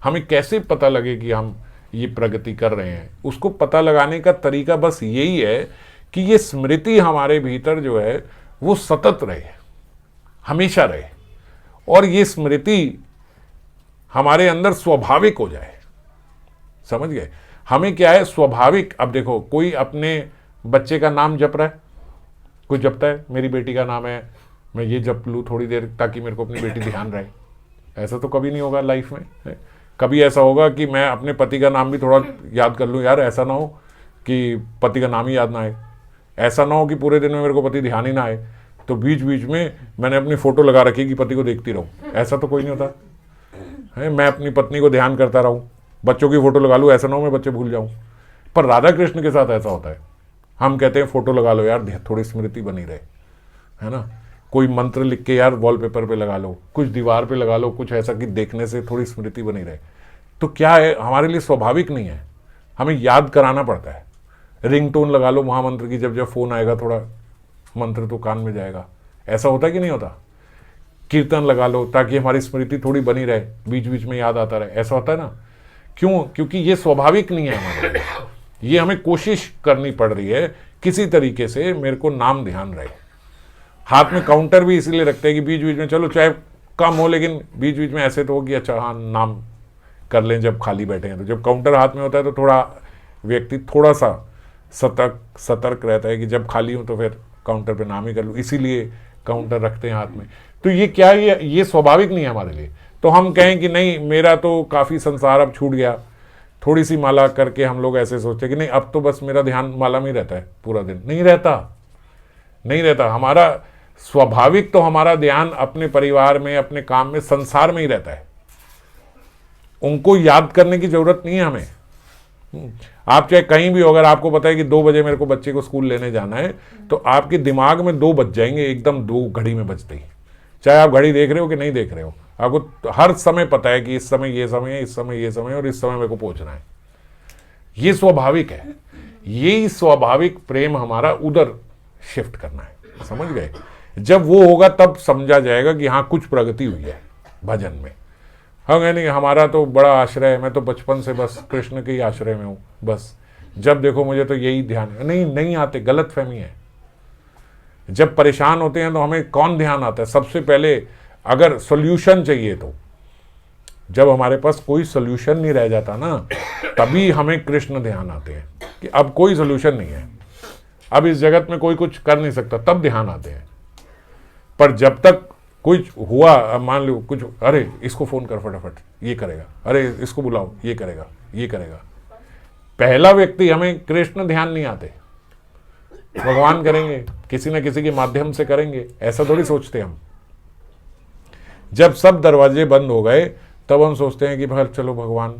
हमें कैसे पता लगे कि हम ये प्रगति कर रहे हैं? उसको पता लगाने का तरीका बस यही है कि ये स्मृति हमारे भीतर जो है वो सतत रहे, हमेशा रहे, और ये स्मृति हमारे अंदर स्वाभाविक हो जाए। समझ गए? हमें क्या है स्वाभाविक। अब देखो, कोई अपने बच्चे का नाम जप रहा है, कोई जपता है मेरी बेटी का नाम है, मैं ये जप लूँ थोड़ी देर ताकि मेरे को अपनी बेटी ध्यान रहे। ऐसा तो कभी नहीं होगा लाइफ में है? कभी ऐसा होगा कि मैं अपने पति का नाम भी थोड़ा याद कर लूँ? यार ऐसा ना हो कि पति का नाम ही याद ना आए, ऐसा ना हो कि पूरे दिन में मेरे को पति ध्यान ही ना आए, तो बीच बीच में मैंने अपनी फोटो लगा रखी कि पति को देखती रहूँ। ऐसा तो कोई नहीं होता है। मैं अपनी पत्नी को ध्यान करता रहूँ, बच्चों की फोटो लगा लूँ, ऐसा ना हो मैं बच्चे भूल जाऊँ। पर राधा कृष्ण के साथ ऐसा होता है, हम कहते हैं फोटो लगा लो यार, थोड़ी स्मृति बनी रहे, है ना। कोई मंत्र लिख के यार वॉलपेपर पे लगा लो, कुछ दीवार पे लगा लो, कुछ ऐसा कि देखने से थोड़ी स्मृति बनी रहे। तो क्या है, हमारे लिए स्वाभाविक नहीं है, हमें याद कराना पड़ता है। रिंगटोन लगा लो महामंत्र की, जब जब फोन आएगा थोड़ा मंत्र तो कान में जाएगा। ऐसा होता है कि नहीं होता? कीर्तन लगा लो ताकि हमारी स्मृति थोड़ी बनी रहे, बीच बीच में याद आता रहे। ऐसा होता है ना? क्यों? क्योंकि ये स्वाभाविक नहीं है हमारे लिए, ये हमें कोशिश करनी पड़ रही है किसी तरीके से मेरे को नाम ध्यान रहे। हाथ में काउंटर भी इसीलिए रखते हैं कि बीच बीच में, चलो चाहे कम हो लेकिन बीच बीच में ऐसे तो हो कि अच्छा हाँ नाम कर लें जब खाली बैठे हैं। तो जब काउंटर हाथ में होता है तो थोड़ा व्यक्ति थोड़ा सा सतर्क रहता है कि जब खाली हूँ तो फिर काउंटर पे नाम ही कर लूँ, इसीलिए काउंटर रखते हैं हाथ में। तो ये क्या है, ये स्वाभाविक नहीं है हमारे लिए। तो हम कहें कि नहीं मेरा तो काफ़ी संसार अब छूट गया, थोड़ी सी माला करके हम लोग ऐसे सोचते कि नहीं अब तो बस मेरा ध्यान माला में ही रहता है पूरा दिन। नहीं रहता, नहीं रहता। हमारा स्वाभाविक तो हमारा ध्यान अपने परिवार में, अपने काम में, संसार में ही रहता है। उनको याद करने की जरूरत नहीं है हमें। आप चाहे कहीं भी हो, अगर आपको पता है कि 2 बजे मेरे को बच्चे को स्कूल लेने जाना है, तो आपके दिमाग में 2 बज जाएंगे एकदम, 2 घड़ी में बजते ही। चाहे आप घड़ी देख रहे हो कि नहीं देख रहे हो, आपको हर समय पता है कि इस समय ये समय है, इस समय ये समय है, और इस समय मेरे को पहुंचना है। ये स्वाभाविक है। यही स्वाभाविक प्रेम हमारा उधर शिफ्ट करना है। समझ गए? जब वो होगा तब समझा जाएगा कि हाँ कुछ प्रगति हुई है भजन में। हाँ नहीं हमारा तो बड़ा आश्रय है, मैं तो बचपन से बस कृष्ण के ही आश्रय में हूँ, बस जब देखो मुझे तो यही ध्यान। नहीं आते, गलत फहमी है। जब परेशान होते हैं तो हमें कौन ध्यान आता है? सबसे पहले अगर सोल्यूशन चाहिए तो, जब हमारे पास कोई सोल्यूशन नहीं रह जाता ना, तभी हमें कृष्ण ध्यान आते हैं कि अब कोई सोल्यूशन नहीं है, अब इस जगत में कोई कुछ कर नहीं सकता, तब ध्यान आते हैं। पर जब तक कुछ हुआ, मान लो कुछ, अरे इसको फोन कर फटाफट, ये करेगा, अरे इसको बुलाओ, ये करेगा, ये करेगा। पहला व्यक्ति, हमें कृष्ण ध्यान नहीं आते। भगवान करेंगे, किसी न किसी के माध्यम से करेंगे, ऐसा थोड़ी सोचते हम। जब सब दरवाजे बंद हो गए तब हम सोचते हैं कि भाई चलो भगवान।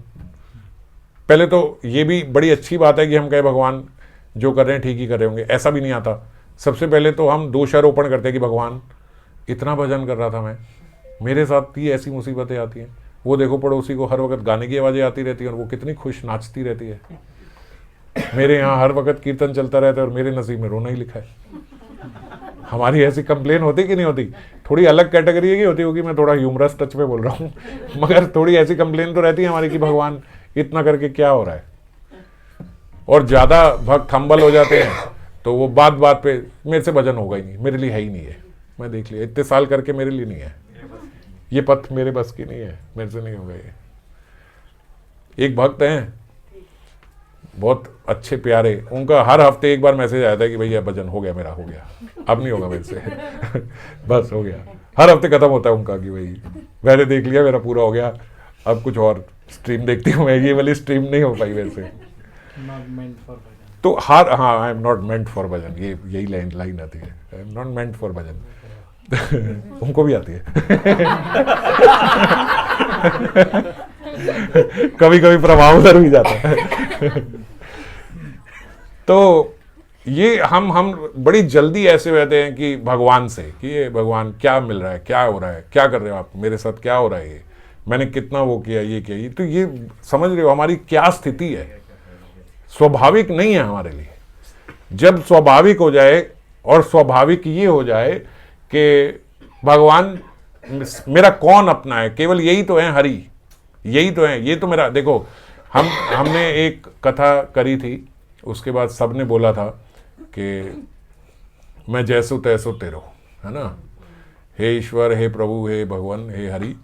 पहले तो ये भी बड़ी अच्छी बात है कि हम कहे भगवान जो कर रहे हैं ठीक ही कर रहे होंगे, ऐसा भी नहीं आता। सबसे पहले तो हम दोषारोपण करते हैं कि भगवान इतना भजन कर रहा था मैं, मेरे साथ ही ऐसी मुसीबतें आती हैं। वो देखो पड़ोसी को हर वक्त गाने की आवाज़ें आती रहती हैं और वो कितनी खुश नाचती रहती है। मेरे यहाँ हर वक्त कीर्तन चलता रहता है और मेरे नसीब में रोना ही लिखा है। हमारी ऐसी कंप्लेन होती कि नहीं होती? थोड़ी अलग कैटेगरी की होती होगी, मैं थोड़ा ह्यूमरस टच में बोल रहा हूँ, मगर थोड़ी ऐसी कंप्लेन तो रहती है हमारी कि भगवान इतना करके क्या हो रहा है। और ज़्यादा भक्त हम्बल हो जाते हैं तो वो बात बात पे मेरे से भजन होगा ही नहीं, मेरे लिए है ही नहीं है, मैं देख लिया इतने साल करके मेरे लिए नहीं है, ये पथ मेरे बस की नहीं है, मेरे से नहीं होगा ये। एक भक्त हैं बहुत अच्छे प्यारे, उनका हर हफ्ते एक बार मैसेज आता है कि भैया भजन हो गया मेरा, हो गया, अब नहीं होगा मेरे से बस हो गया। हर हफ्ते खत्म होता है उनका कि भाई मैंने देख लिया, मेरा पूरा हो गया, अब कुछ और स्ट्रीम देखती हूँ मैं, ये वाली स्ट्रीम नहीं हो पाई मेरे से। तो हाँ, I am not meant for bhajan, ये यही लाइन आती है, I am not meant for bhajan. उनको भी आती है कभी कभी प्रभाव उधर भी जाता है। तो ये हम बड़ी जल्दी ऐसे रहते हैं कि भगवान से, कि ये भगवान क्या मिल रहा है, क्या हो रहा है, क्या कर रहे हो आप, मेरे साथ क्या हो रहा है, ये मैंने कितना वो किया, ये किया, ये तो ये समझ रहे हो हमारी क्या स्थिति है। स्वाभाविक नहीं है हमारे लिए। जब स्वाभाविक हो जाए, और स्वाभाविक ये हो जाए कि भगवान मेरा कौन अपना है, केवल यही तो है हरि, यही तो है। ये तो मेरा देखो, हमने एक कथा करी थी, उसके बाद सबने बोला था कि मैं जैसो तैसो तेरो, है ना, हे ईश्वर, हे प्रभु, हे भगवान, हे हरि,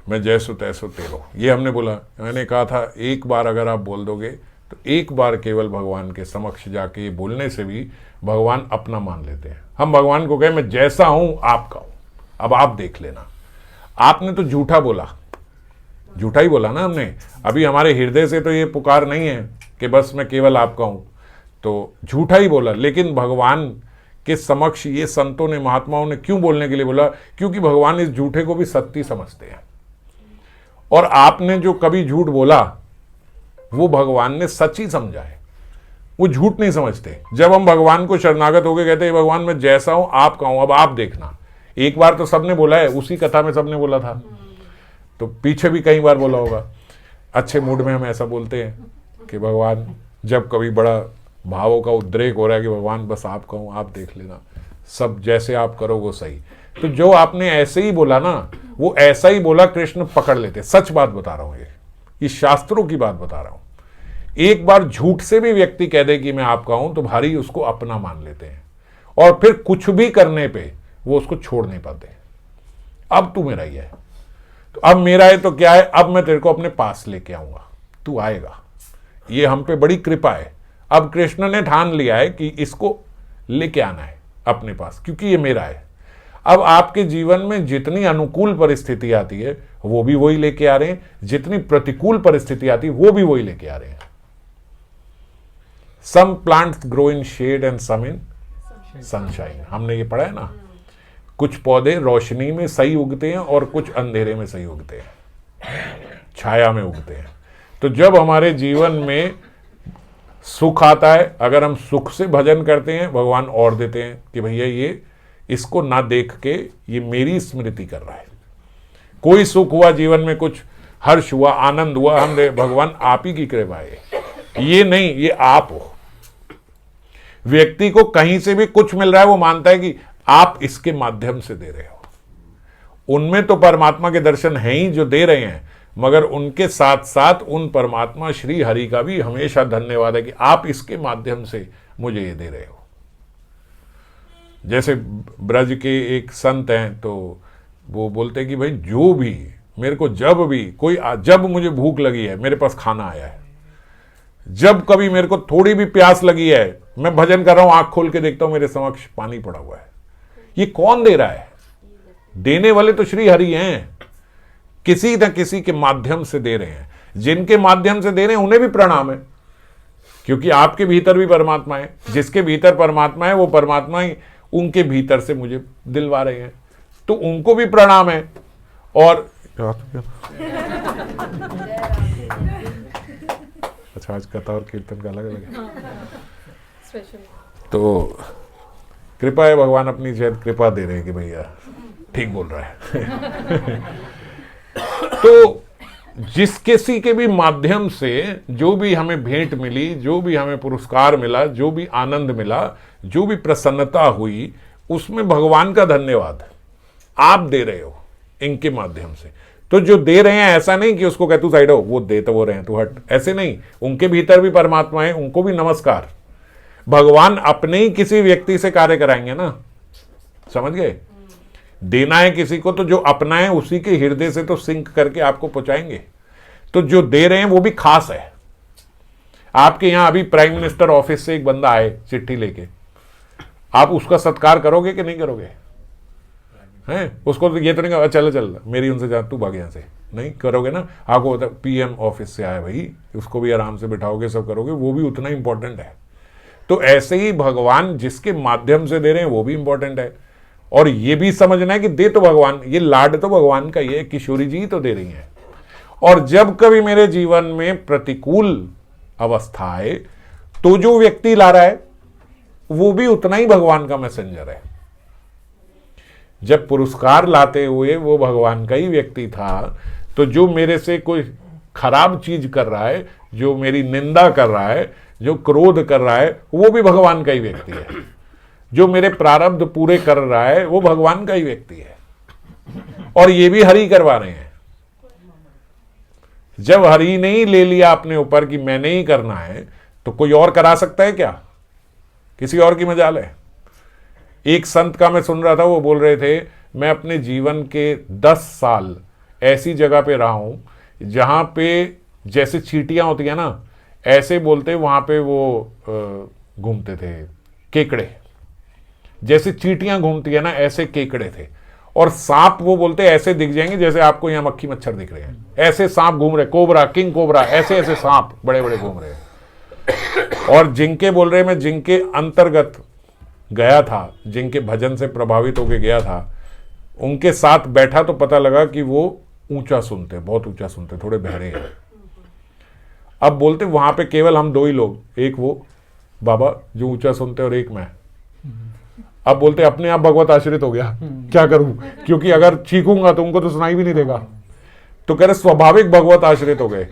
मैं जैसो तैसो तेरो, ये हमने बोला। मैंने कहा था एक बार अगर आप बोल दोगे तो एक बार केवल भगवान के समक्ष जाके ये बोलने से भी भगवान अपना मान लेते हैं। हम भगवान को कहें मैं जैसा हूं आपका हूं, अब आप देख लेना। आपने तो झूठा बोला, झूठा ही बोला ना हमने। अभी हमारे हृदय से तो ये पुकार नहीं है कि बस मैं केवल आपका हूं, तो झूठा ही बोला। लेकिन भगवान के समक्ष ये संतों ने, महात्माओं ने क्यों बोलने के लिए बोला? क्योंकि भगवान इस झूठे को भी सत्य समझते हैं। और आपने जो कभी झूठ बोला वो भगवान ने सच ही समझा है, वो झूठ नहीं समझते। जब हम भगवान को शरणागत होकर कहते हैं भगवान मैं जैसा हूं आपका हूं, अब आप देखना। एक बार तो सबने बोला है, उसी कथा में सबने बोला था, तो पीछे भी कई बार बोला होगा। अच्छे मूड में हम ऐसा बोलते हैं कि भगवान, जब कभी बड़ा भावों का उद्रेक हो रहा है कि भगवान बस आपका हूं, आप देख लेना, सब जैसे आप करो वो सही। तो जो आपने ऐसे ही बोला ना, वो ऐसा ही बोला, कृष्ण पकड़ लेते। सच बात बता रहा हूं, ये शास्त्रों की बात बता रहा हूं। एक बार झूठ से भी व्यक्ति कह दे कि मैं आपका हूं, तो भारी उसको अपना मान लेते हैं, और फिर कुछ भी करने पे वो उसको छोड़ नहीं पाते। अब तू मेरा ही है, तो अब मेरा है तो क्या है, अब मैं तेरे को अपने पास लेके आऊंगा, तू आएगा। ये हम पे बड़ी कृपा है। अब कृष्ण ने ठान लिया है कि इसको लेके आना है अपने पास, क्योंकि ये मेरा है। अब आपके जीवन में जितनी अनुकूल परिस्थिति आती है वो भी वही लेके आ रहे हैं, जितनी प्रतिकूल परिस्थिति आती है वो भी वही लेके आ रहे हैं। Some plants grow in shade and some in sunshine, हमने ये पढ़ा है ना। कुछ पौधे रोशनी में सही उगते हैं और कुछ अंधेरे में सही उगते हैं, छाया में उगते हैं। तो जब हमारे जीवन में सुख आता है, अगर हम सुख से भजन करते हैं, भगवान और देते हैं कि भैया ये इसको ना देख के ये मेरी स्मृति कर रहा है। कोई सुख हुआ जीवन में, कुछ हर्ष हुआ, आनंद हुआ, हमने भगवान आप ही की कृपा है, ये नहीं, ये आप हो। व्यक्ति को कहीं से भी कुछ मिल रहा है, वो मानता है कि आप इसके माध्यम से दे रहे हो। उनमें तो परमात्मा के दर्शन हैं ही जो दे रहे हैं, मगर उनके साथ साथ उन परमात्मा श्री हरि का भी हमेशा धन्यवाद है कि आप इसके माध्यम से मुझे ये दे रहे हो। जैसे ब्रज के एक संत हैं, तो वो बोलते हैं कि भाई जो भी मेरे को, जब भी कोई, जब मुझे भूख लगी है मेरे पास खाना आया है, जब कभी मेरे को थोड़ी भी प्यास लगी है, मैं भजन कर रहा हूं, आंख खोल के देखता हूं मेरे समक्ष पानी पड़ा हुआ है। ये कौन दे रहा है? देने वाले तो श्री हरि हैं, किसी न किसी के माध्यम से दे रहे हैं। जिनके माध्यम से दे रहे हैं उन्हें भी प्रणाम है, क्योंकि आपके भीतर भी परमात्मा है। जिसके भीतर परमात्मा है वो परमात्मा ही उनके भीतर से मुझे दिलवा रहे हैं, तो उनको भी प्रणाम है। और अच्छा, आज कथा और कीर्तन का अलग अलग है। तो कृपा है, भगवान अपनी शायद कृपा दे रहे हैं कि भैया ठीक बोल रहा है। तो जिस किसी के भी माध्यम से जो भी हमें भेंट मिली, जो भी हमें पुरस्कार मिला, जो भी आनंद मिला, जो भी प्रसन्नता हुई, उसमें भगवान का धन्यवाद आप दे रहे हो इनके माध्यम से। तो जो दे रहे हैं, ऐसा नहीं कि उसको कह तू साइड हो, वो दे तो वो रहे हैं तू हट, ऐसे नहीं। उनके भीतर भी परमात्मा है, उनको भी नमस्कार। भगवान अपने ही किसी व्यक्ति से कार्य कराएंगे ना, समझ गए? देना है किसी को तो जो अपना है उसी के हृदय से तो सिंक करके आपको पहुंचाएंगे। तो जो दे रहे हैं वो भी खास है। आपके यहां अभी प्राइम मिनिस्टर ऑफिस से एक बंदा आए चिट्ठी लेके, आप उसका सत्कार करोगे कि नहीं करोगे? हैं? उसको तो ये तो नहीं कहा चल चल मेरी उनसे जा, तू भाग यहां से, नहीं करोगे ना। आपको बता पीएम ऑफिस से आया भाई, उसको भी आराम से बिठाओगे, सब करोगे, वो भी उतना इंपॉर्टेंट है। तो ऐसे ही भगवान जिसके माध्यम से दे रहे हैं वो भी इंपॉर्टेंट है। और ये भी समझना है कि दे तो भगवान, ये लाड तो भगवान का ही है, किशोरी जी तो दे रही हैं। और जब कभी मेरे जीवन में प्रतिकूल अवस्था आए, तो जो व्यक्ति ला रहा है वो भी उतना ही भगवान का मैसेंजर है। जब पुरस्कार लाते हुए वो भगवान का ही व्यक्ति था, तो जो मेरे से कोई खराब चीज कर रहा है, जो मेरी निंदा कर रहा है, जो क्रोध कर रहा है, वो भी भगवान का ही व्यक्ति है। जो मेरे प्रारब्ध पूरे कर रहा है वो भगवान का ही व्यक्ति है, और ये भी हरि करवा रहे हैं। जब हरि ने ही ले लिया अपने ऊपर कि मैंने ही करना है, तो कोई और करा सकता है क्या? किसी और की मजाल है? एक संत का मैं सुन रहा था, वो बोल रहे थे मैं अपने जीवन के 10 साल ऐसी जगह पे रहा हूं जहां पे जैसे चींटियां होती है ना, ऐसे बोलते वहां पे वो घूमते थे केकड़े, जैसे चींटियां घूमती है ना ऐसे केकड़े थे। और सांप वो बोलते ऐसे दिख जाएंगे जैसे आपको यहाँ मक्खी मच्छर दिख रहे हैं, ऐसे सांप घूम रहे, कोबरा, किंग कोबरा, ऐसे ऐसे सांप बड़े बड़े घूम रहे हैं। और जिनके बोल रहे, मैं जिनके अंतर्गत गया था, जिनके भजन से प्रभावित होके गया था, उनके साथ बैठा तो पता लगा कि वो ऊंचा सुनते, बहुत ऊंचा सुनते, थोड़े बहरे हैं। अब बोलते वहां पे केवल हम 2 ही लोग, एक वो बाबा जो ऊंचा सुनते और एक मैं। अब बोलते अपने आप भगवत आश्रित हो गया, क्या करूं, क्योंकि अगर चीखूंगा तो उनको तो सुनाई भी नहीं देगा। तो कह रहे स्वाभाविक भगवत आश्रित हो गए।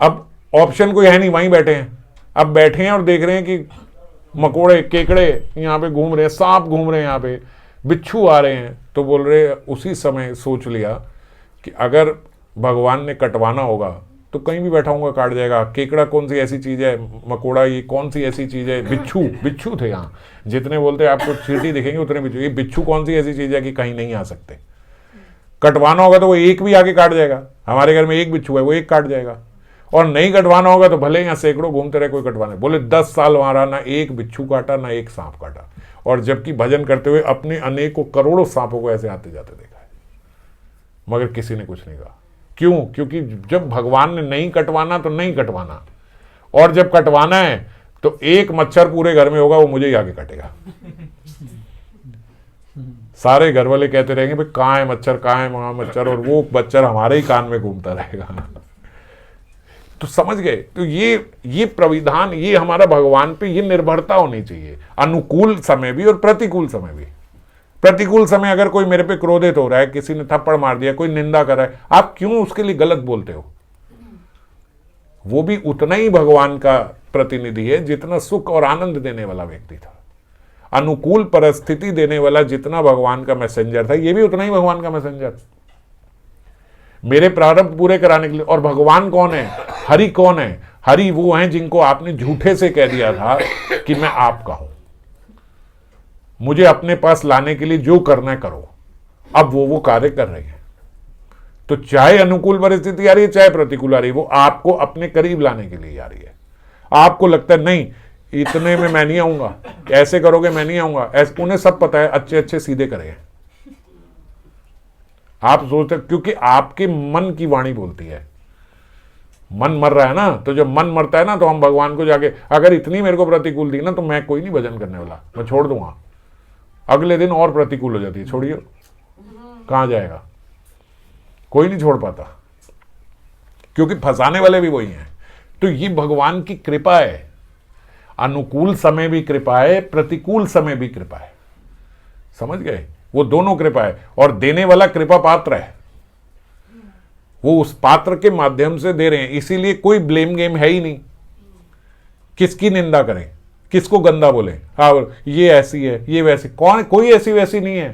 अब ऑप्शन कोई है नहीं, वहीं बैठे हैं। अब बैठे हैं और देख रहे हैं कि मकोड़े, केकड़े यहाँ पे घूम रहे हैं, सांप घूम रहे हैं, यहाँ पे बिच्छू आ रहे हैं। तो बोल रहे उसी समय सोच लिया कि अगर भगवान ने कटवाना होगा तो कहीं भी बैठाऊंगा काट जाएगा। केकड़ा कौन सी ऐसी चीज है, मकोड़ा ये कौन सी ऐसी चीज है, बिच्छू थे यहाँ, जितने बोलते आपको चींटी दिखेंगे उतने बिच्छू। ये बिच्छू कौन सी ऐसी चीज है कि कहीं नहीं आ सकते। कटवाना होगा तो वो एक भी आके काट जाएगा। हमारे घर में एक बिच्छू है, वो एक काट जाएगा। और नहीं कटवाना होगा तो भले यहाँ सैकड़ों घूमते रहे, कोई कटवाने। बोले 10 साल वहां रहा, ना एक बिच्छू काटा ना एक सांप काटा। और जबकि भजन करते हुए अपने अनेकों करोड़ों सांपों को ऐसे आते जाते देखा है, मगर किसी ने कुछ नहीं कहा। क्यों? क्योंकि जब भगवान ने नहीं कटवाना तो नहीं कटवाना, और जब कटवाना है तो एक मच्छर पूरे घर में होगा, वो मुझे ही आगे काटेगा। सारे घर वाले कहते रहेंगे भाई कहाँ है मच्छर, कहाँ है मच्छर, और वो मच्छर हमारे ही कान में घूमता रहेगा। तो समझ गए? तो ये प्रविधान, ये हमारा भगवान पे ये निर्भरता होनी चाहिए, अनुकूल समय भी और प्रतिकूल समय भी। प्रतिकूल समय अगर कोई मेरे पे क्रोधित हो रहा है, किसी ने थप्पड़ मार दिया, कोई निंदा कर रहा है, आप क्यों उसके लिए गलत बोलते हो? वो भी उतना ही भगवान का प्रतिनिधि है जितना सुख और आनंद देने वाला व्यक्ति था। अनुकूल परिस्थिति देने वाला जितना भगवान का मैसेंजर था, ये भी उतना ही भगवान का मैसेंजर, मेरे प्रारब्ध पूरे कराने के लिए। और भगवान कौन है? हरि कौन है? हरि वो हैं जिनको आपने झूठे से कह दिया था कि मैं आपका हूं, मुझे अपने पास लाने के लिए जो करना है करो। अब वो कार्य कर रहे हैं। तो चाहे अनुकूल परिस्थिति आ रही है, चाहे प्रतिकूल आ रही है, वो आपको अपने करीब लाने के लिए आ रही है। आपको लगता है नहीं इतने में मैं नहीं आऊंगा, ऐसे करोगे मैं नहीं आऊंगा, ऐसे, उन्हें सब पता है, अच्छे अच्छे सीधे करे। आप सोचते, क्योंकि आपके मन की वाणी बोलती है। मन मर रहा है ना, तो जब मन मरता है ना तो हम भगवान को जाके, अगर इतनी मेरे को प्रतिकूल दी ना तो मैं कोई नहीं भजन करने वाला, मैं छोड़ दूंगा। अगले दिन और प्रतिकूल हो जाती है, छोड़िए कहां जाएगा, कोई नहीं छोड़ पाता, क्योंकि फंसाने वाले भी वही हैं। तो ये भगवान की कृपा है, अनुकूल समय भी कृपा है, प्रतिकूल समय भी कृपा है। समझ गए? वो दोनों कृपा है, और देने वाला कृपा पात्र है, वो उस पात्र के माध्यम से दे रहे हैं। इसीलिए कोई ब्लेम गेम है ही नहीं, किसकी निंदा करें, किसको गंदा बोले, हाँ ये ऐसी है ये वैसी, कौन, कोई ऐसी वैसी नहीं है,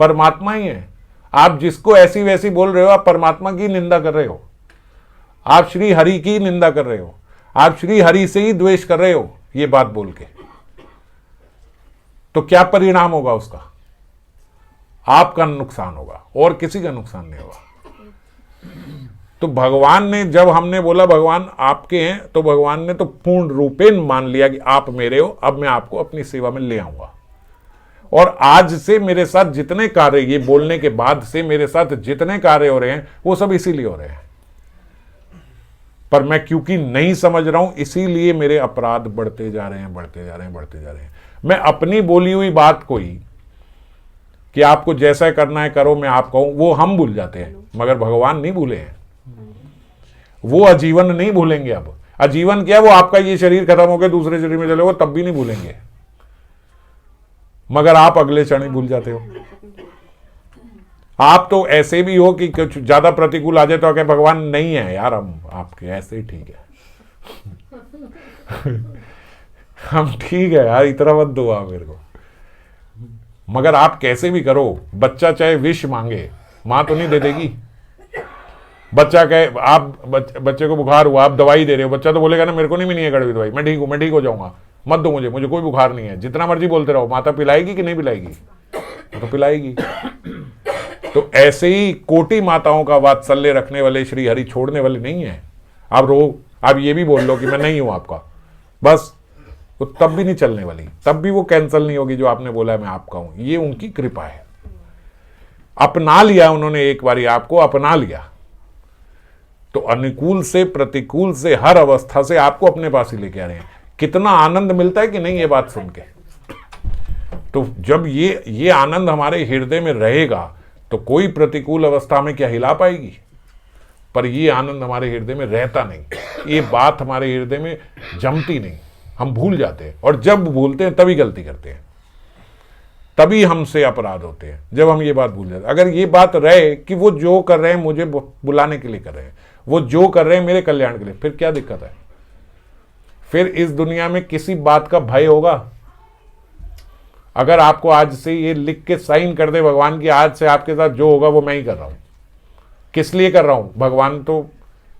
परमात्मा ही है। आप जिसको ऐसी वैसी बोल रहे हो, आप परमात्मा की निंदा कर रहे हो, आप श्री हरि की निंदा कर रहे हो, आप श्री हरि से ही द्वेष कर रहे हो ये बात बोल के। तो क्या परिणाम होगा उसका? आपका नुकसान होगा और किसी का नुकसान नहीं होगा। तो भगवान ने, जब हमने बोला भगवान आपके हैं, तो भगवान ने तो पूर्ण रूपेण मान लिया कि आप मेरे हो, अब मैं आपको अपनी सेवा में ले आऊंगा। और आज से मेरे साथ जितने कार्य, ये बोलने के बाद से मेरे साथ जितने कार्य हो रहे हैं वो सब इसीलिए हो रहे हैं। पर मैं क्योंकि नहीं समझ रहा हूं, इसीलिए मेरे अपराध बढ़ते जा रहे हैं, बढ़ते जा रहे हैं, बढ़ते जा रहे हैं। मैं अपनी बोली हुई बात कोई कि आपको जैसा करना है करो, मैं आप कहूं, वो हम भूल जाते हैं, मगर भगवान नहीं भूले हैं। वो आजीवन नहीं भूलेंगे। अब आजीवन क्या, वो आपका ये शरीर खत्म हो गया दूसरे शरीर में चले, वो तब भी नहीं भूलेंगे, मगर आप अगले क्षण ही भूल जाते हो। आप तो ऐसे भी हो कि कुछ ज्यादा प्रतिकूल आ जाए तो क्या भगवान नहीं है यार, हम आपके ऐसे ही ठीक है। हम ठीक है यार, इतना मत दो आप मेरे को। मगर आप कैसे भी करो, बच्चा चाहे विष मांगे, मां तो नहीं दे देगी, बच्चा कहे आप बच्चे को बुखार हुआ, आप दवाई दे रहे हो, बच्चा तो बोलेगा ना मेरे को नहीं मिली है कड़वी दवाई, मैं ठीक हो जाऊंगा, मत दो मुझे कोई बुखार नहीं है। जितना मर्जी बोलते रहो, माता पिलाएगी कि नहीं पिलाएगी? तो पिलाएगी। तो ऐसे ही कोटि माताओं का वात्सल्य रखने वाले श्री हरि छोड़ने वाले नहीं है। आप ये भी बोल लो कि मैं नहीं हूं आपका, बस तो तब भी नहीं चलने वाली, तब भी वो कैंसिल नहीं होगी जो आपने बोला है मैं आपका हूं। ये उनकी कृपा है। अपना लिया उन्होंने, एक बारी आपको अपना लिया तो अनुकूल से प्रतिकूल से हर अवस्था से आपको अपने पास ही लेके आ रहे हैं। कितना आनंद मिलता है कि नहीं ये बात सुन के। तो जब ये आनंद हमारे हृदय में रहेगा तो कोई प्रतिकूल अवस्था में क्या हिला पाएगी। पर ये आनंद हमारे हृदय में रहता नहीं, ये बात हमारे हृदय में जमती नहीं, हम भूल जाते हैं। और जब भूलते हैं तभी गलती करते हैं, तभी हमसे अपराध होते हैं, जब हम ये बात भूल जाते हैं। अगर ये बात रहे कि वो जो कर रहे हैं मुझे बुलाने के लिए कर रहे हैं, वो जो कर रहे हैं मेरे कल्याण के लिए, फिर क्या दिक्कत है? फिर इस दुनिया में किसी बात का भय होगा? अगर आपको आज से ये लिख के साइन कर दे भगवान की, आज से आपके साथ जो होगा वो मैं ही कर रहा हूं, किस लिए कर रहा हूं? भगवान तो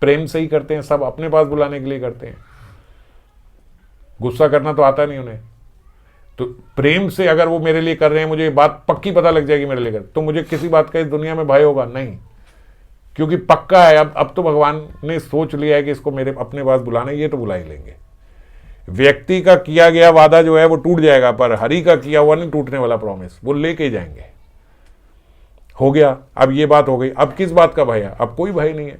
प्रेम से ही करते हैं, सब अपने पास बुलाने के लिए करते हैं। गुस्सा करना तो आता नहीं उन्हें। तो प्रेम से अगर वो मेरे लिए कर रहे हैं, मुझे बात पक्की पता लग जाएगी मेरे लिए कर, तो मुझे किसी बात का इस दुनिया में भय होगा नहीं, क्योंकि पक्का है अब तो भगवान ने सोच लिया है कि इसको मेरे अपने पास बुलाना है, ये तो बुला ही लेंगे। व्यक्ति का किया गया वादा जो है वो टूट जाएगा, पर हरि का किया हुआ नहीं टूटने वाला प्रॉमिस, वो लेके जाएंगे। हो गया, अब ये बात हो गई। अब किस बात का भय है? अब कोई भय नहीं है।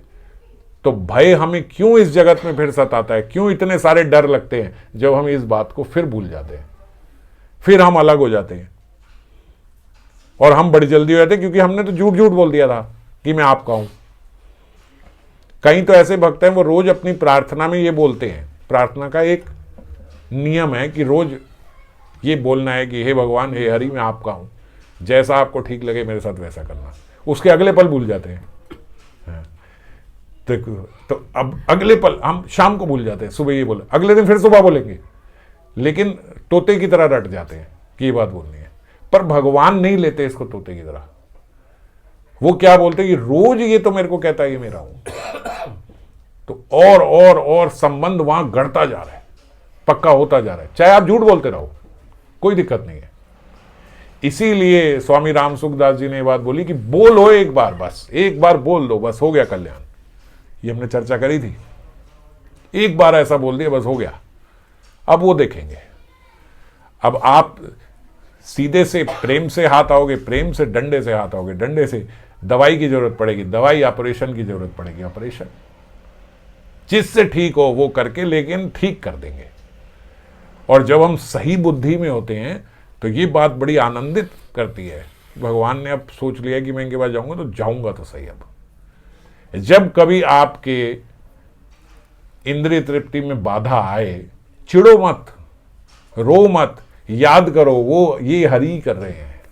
तो भय हमें क्यों इस जगत में फिर सताता है, क्यों इतने सारे डर लगते हैं? जब हम इस बात को फिर भूल जाते हैं, फिर हम अलग हो जाते हैं और हम बड़ी जल्दी हो जाते हैं, क्योंकि हमने तो झूठ झूठ बोल दिया था कि मैं आपका हूं। कहीं तो ऐसे भक्त हैं वो रोज अपनी प्रार्थना में ये बोलते हैं, प्रार्थना का एक नियम है कि रोज ये बोलना है कि हे भगवान, हे हरि, मैं आपका हूं, जैसा आपको ठीक लगे मेरे साथ वैसा करना। उसके अगले पल भूल जाते हैं। तो अब अगले पल हम शाम को भूल जाते हैं, सुबह ये बोले, अगले दिन फिर सुबह बोलेंगे, लेकिन तोते की तरह रट जाते हैं कि ये बात बोलनी है। पर भगवान नहीं लेते इसको तोते की तरह। वो क्या बोलते हैं कि रोज ये तो मेरे को कहता है ये मेरा हूं। तो और संबंध वहां गढ़ता जा रहा है, पक्का होता जा रहा है, चाहे आप झूठ बोलते रहो, कोई दिक्कत नहीं है। इसीलिए स्वामी रामसुखदास जी ने बात बोली कि बोलो एक बार, बस एक बार बोल दो, बस हो गया कल्याण। ये हमने चर्चा करी थी, एक बार ऐसा बोल दिया बस हो गया। अब वो देखेंगे, अब आप सीधे से प्रेम से हाथ आओगे, प्रेम से डंडे से हाथ आओगे, डंडे से दवाई की जरूरत पड़ेगी, दवाई, ऑपरेशन की जरूरत पड़ेगी, ऑपरेशन। जिससे ठीक हो वो करके, लेकिन ठीक कर देंगे। और जब हम सही बुद्धि में होते हैं तो ये बात बड़ी आनंदित करती है। भगवान ने अब सोच लिया कि मैं इनके पास जाऊंगा तो जाऊंगा तो सही। अब जब कभी आपके इंद्रिय तृप्ति में बाधा आए, चिड़ो मत, रो मत, याद करो वो ये हरि कर रहे हैं,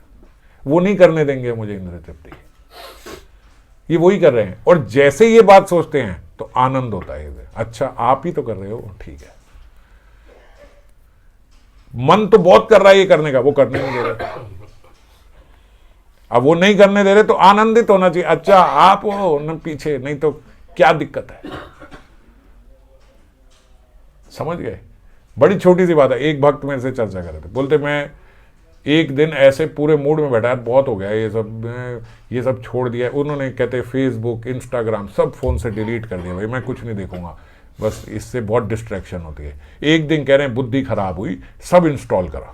वो नहीं करने देंगे मुझे इंद्रिय तृप्ति, ये वही कर रहे हैं। और जैसे ये बात सोचते हैं तो आनंद होता है, अच्छा आप ही तो कर रहे हो, ठीक है। मन तो बहुत कर रहा है ये करने का, वो करने नहीं दे रहे। अब वो नहीं करने दे रहे तो आनंदित होना चाहिए, अच्छा आप हो न पीछे, नहीं तो क्या दिक्कत है। समझ गए? बड़ी छोटी सी बात है। एक भक्त मेरे से चर्चा कर रहे थे, बोलते मैं एक दिन ऐसे पूरे मूड में बैठा, बहुत हो गया ये सब छोड़ दिया। उन्होंने कहते फेसबुक, इंस्टाग्राम सब फोन से डिलीट कर दिया, भाई मैं कुछ नहीं देखूंगा, बस इससे बहुत डिस्ट्रैक्शन होती है। एक दिन कह रहे हैं बुद्धि खराब हुई, सब इंस्टॉल करा,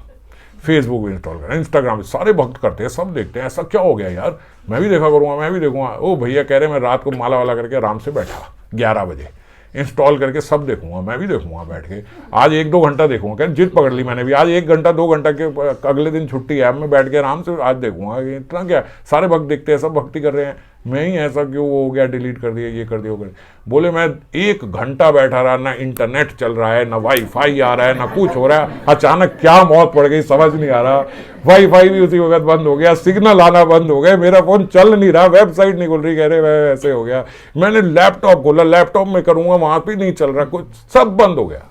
फेसबुक भी इंस्टॉल करा, इंस्टाग्राम सारे भक्त करते हैं, सब देखते हैं, ऐसा क्या हो गया यार, मैं भी देखा करूंगा, मैं भी देखूंगा। ओ भैया कह रहे मैं रात को माला वाला करके आराम से बैठा 11 बजे इंस्टॉल करके सब देखूंगा, मैं भी देखूंगा बैठ के, आज 1-2 घंटा देखूंगा। क्या जिद पकड़ ली मैंने भी, आज 1 घंटा 2 घंटा के, अगले दिन छुट्टी है, अब मैं बैठ के आराम से आज देखूंगा। इतना क्या, सारे भक्त देखते हैं, सब भक्ति कर रहे हैं, मैं ही ऐसा क्यों हो गया, डिलीट कर दिया, ये कर दिया, वो कर। बोले मैं 1 घंटा बैठा रहा, ना इंटरनेट चल रहा है, ना वाईफाई आ रहा है, ना कुछ हो रहा है। अचानक क्या मौत पड़ गई समझ नहीं आ रहा, वाईफाई भी उसी वक्त बंद हो गया, सिग्नल आना बंद हो गए, मेरा फोन चल नहीं रहा, वेबसाइट नहीं खुल रही, कह रहे ऐसे हो गया। मैंने लैपटॉप खोला, लैपटॉप में करूंगा, वहां भी नहीं चल रहा, कुछ सब बंद हो गया।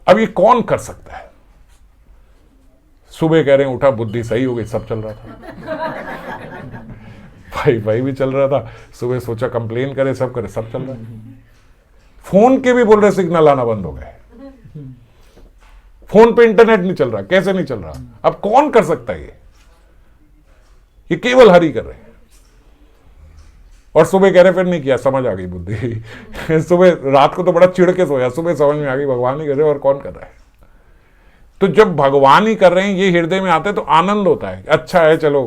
अब ये कौन कर सकता है? सुबह कह रहे हैं उठा, बुद्धि सही हो गई, सब चल रहा था। भाई भाई भी चल रहा था, सुबह सोचा कंप्लेन करे, सब करे, सब चल रहा है। फोन के भी बोल रहे सिग्नल आना बंद हो गए, फोन पे इंटरनेट नहीं चल रहा, कैसे नहीं चल रहा, अब कौन कर सकता है ये केवल हरि कर रहे हैं। और सुबह कह रहे फिर नहीं किया, समझ आ गई बुद्धि। सुबह रात को तो बड़ा चिढ़ के सोया, सुबह समझ में आ गई भगवान ही कर रहे और कौन कर रहा है। तो जब भगवान ही कर रहे हैं ये हृदय में आते हैं तो आनंद होता है, अच्छा है चलो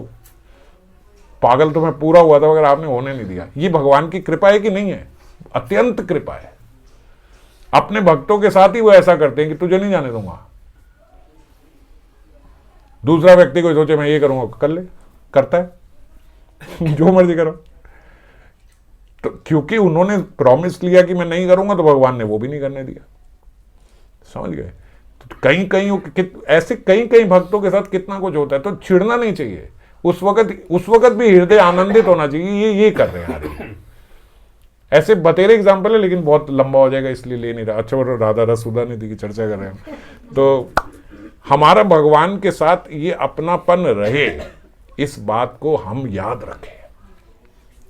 पागल तो मैं पूरा हुआ था मगर आपने होने नहीं दिया। ये भगवान की कृपा है कि नहीं है? अत्यंत कृपा है। अपने भक्तों के साथ ही वो ऐसा करते हैं कि तुझे नहीं जाने दूंगा। दूसरा व्यक्ति कोई सोचे मैं ये करूंगा, कर ले, करता है। जो मर्जी करो। तो क्योंकि उन्होंने प्रॉमिस लिया कि मैं नहीं करूंगा, तो भगवान ने वो भी नहीं करने दिया। समझ गए? तो कहीं कहीं ऐसे कई कई भक्तों के साथ कितना कुछ होता है। तो चिढ़ना नहीं चाहिए, उस वक्त भी हृदय आनंदित होना चाहिए। ये कर रहे हैं ऐसे बतेरे एग्जाम्पल है, लेकिन बहुत लंबा हो जाएगा इसलिए ले नहीं रहा। अच्छा, और राधा रसूदा निधि की चर्चा कर रहे हैं, तो हमारा भगवान के साथ ये अपनापन रहे, इस बात को हम याद रखें।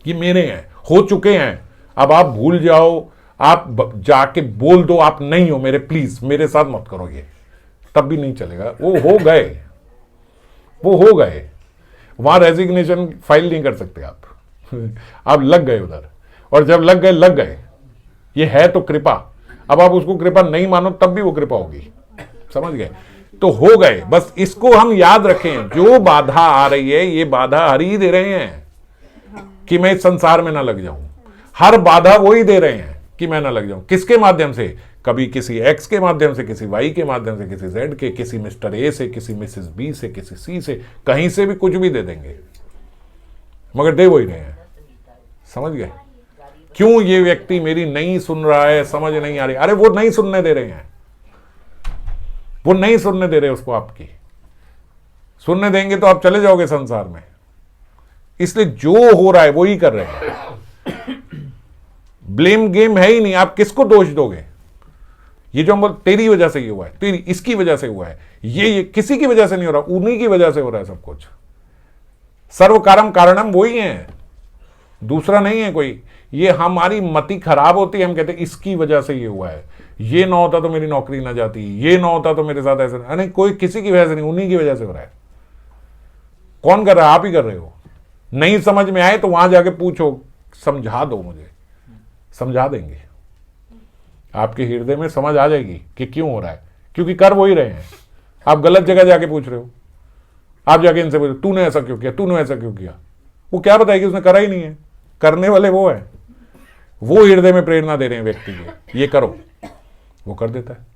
ये मेरे हैं, हो चुके हैं, अब आप भूल जाओ, आप जाके बोल दो आप नहीं हो मेरे, प्लीज मेरे साथ मत करो ये, तब भी नहीं चलेगा। वो हो गए, वो हो गए, वहां रेजिग्नेशन फाइल नहीं कर सकते आप लग गए उधर, और जब लग गए, ये है तो कृपा। अब आप उसको कृपा नहीं मानो तब भी वो कृपा होगी। समझ गए? तो हो गए, बस इसको हम याद रखें। जो बाधा आ रही है ये बाधा हरि ही दे रहे हैं कि मैं इस संसार में ना लग जाऊं। हर बाधा वो ही दे रहे हैं कि मैं ना लग जाऊं। किसके माध्यम से? कभी किसी एक्स के माध्यम से, किसी वाई के माध्यम से, किसी जेड के, किसी मिस्टर ए से, किसी मिसेस बी से, किसी सी से, कहीं से भी कुछ भी दे देंगे, मगर दे वो ही रहे हैं। समझ गए? क्यों ये व्यक्ति मेरी नहीं सुन रहा है, समझ नहीं आ रही? अरे वो नहीं सुनने दे रहे हैं, वो नहीं सुनने दे रहे उसको। आपकी सुनने देंगे तो आप चले जाओगे संसार में। इसलिए जो हो रहा है वो ही कर रहे हैं। ब्लेम गेम है ही नहीं। आप किसको दोष दोगे? ये जो हम बोल तेरी वजह से ये हुआ है, तेरी इसकी वजह से हुआ है, ये किसी की वजह से नहीं हो रहा, उन्हीं की वजह से हो रहा है सब कुछ। सर्व कारम कारणम वही है, दूसरा नहीं है कोई। ये हमारी मति खराब होती है, हम कहते हैं इसकी वजह से ये हुआ है, ये ना होता तो मेरी नौकरी ना जाती, ये ना होता तो मेरे साथ ऐसा नहीं। कोई किसी की वजह से नहीं, उन्हीं की वजह से हो रहा है। कौन कर रहा है? आप ही कर रहे हो। नहीं समझ में आए तो वहां जाके पूछो, समझा दो मुझे, समझा देंगे। आपके हृदय में समझ आ जाएगी कि क्यों हो रहा है, क्योंकि कर वो ही रहे हैं। आप गलत जगह जाके पूछ रहे हो। आप जाके इनसे पूछो तूने ऐसा क्यों किया, तूने ऐसा क्यों किया, वो क्या बताएगी? उसने करा ही नहीं है। करने वाले वो है, वो हृदय में प्रेरणा दे रहे हैं व्यक्ति के, ये करो, वो कर देता है।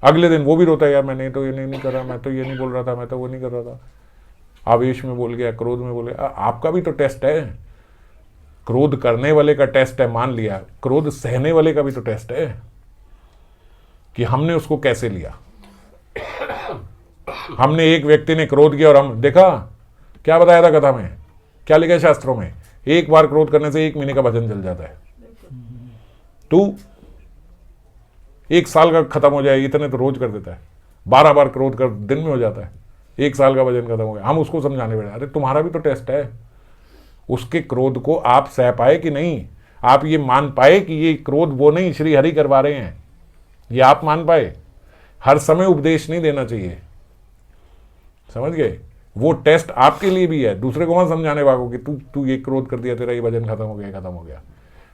अगले दिन वो भी रोता है, यार मैंने तो ये नहीं कर रहा, मैं तो ये नहीं बोल रहा था, मैं तो वो नहीं कर रहा था। आवेश में बोल गया, क्रोध में बोल गया। आपका भी तो टेस्ट है। क्रोध करने वाले का टेस्ट है, मान लिया। क्रोध सहने वाले का भी तो टेस्ट है कि हमने उसको कैसे लिया। हमने, एक व्यक्ति ने क्रोध किया और हम देखा क्या बताया था कथा में, क्या लिखा है शास्त्रों में, एक बार क्रोध करने से 1 महीने का वजन चल जाता है। तू 1 साल का खत्म हो जाए, इतने तो रोज कर देता है। 12 बार क्रोध कर दिन में हो जाता है, 1 साल का वजन खत्म हो गया। हम उसको समझाने बैठे, अरे तुम्हारा भी तो टेस्ट है। उसके क्रोध को आप सह पाए कि नहीं? आप ये मान पाए कि ये क्रोध वो नहीं, श्री हरि करवा रहे हैं, ये आप मान पाए? हर समय उपदेश नहीं देना चाहिए। समझ गए? वो टेस्ट आपके लिए भी है। दूसरे को मत समझाने वालों कि तू ये क्रोध कर दिया, तेरा ये वजन खत्म हो गया, खत्म हो गया।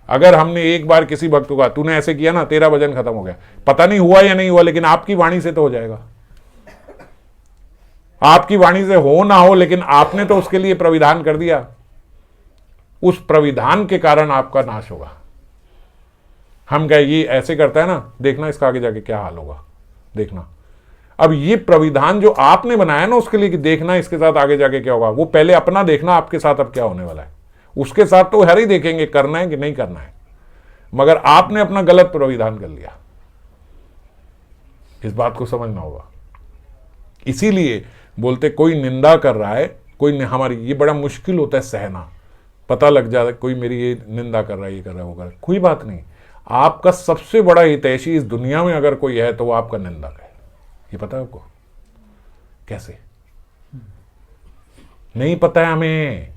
अगर हमने एक बार किसी भक्त को कहा तूने ऐसे किया ना, तेरा वजन खत्म हो गया, पता नहीं हुआ या नहीं हुआ, लेकिन आपकी वाणी से तो हो जाएगा। आपकी वाणी से हो ना हो, लेकिन आपने तो उसके लिए प्रविधान कर दिया। उस प्रविधान के कारण आपका नाश होगा। हम कहे ये ऐसे करता है ना, देखना इसका आगे जाके क्या हाल होगा, देखना। अब ये प्रविधान जो आपने बनाया ना उसके लिए कि देखना इसके साथ आगे जाके क्या होगा, वो पहले अपना देखना आपके साथ अब क्या होने वाला है। उसके साथ तो हर ही देखेंगे करना है कि नहीं करना है, मगर आपने अपना गलत प्रविधान कर लिया। इस बात को समझना होगा। इसीलिए बोलते कोई निंदा कर रहा है, कोई हमारी, ये बड़ा मुश्किल होता है सहना। पता लग जाता है कोई मेरी ये निंदा कर रहा है, ये कर रहा है, वो कर रहा है, कोई बात नहीं। आपका सबसे बड़ा हितैषी इस दुनिया में अगर कोई है तो वो आपका निंदक है। ये पता है आपको कैसे? नहीं पता है हमें।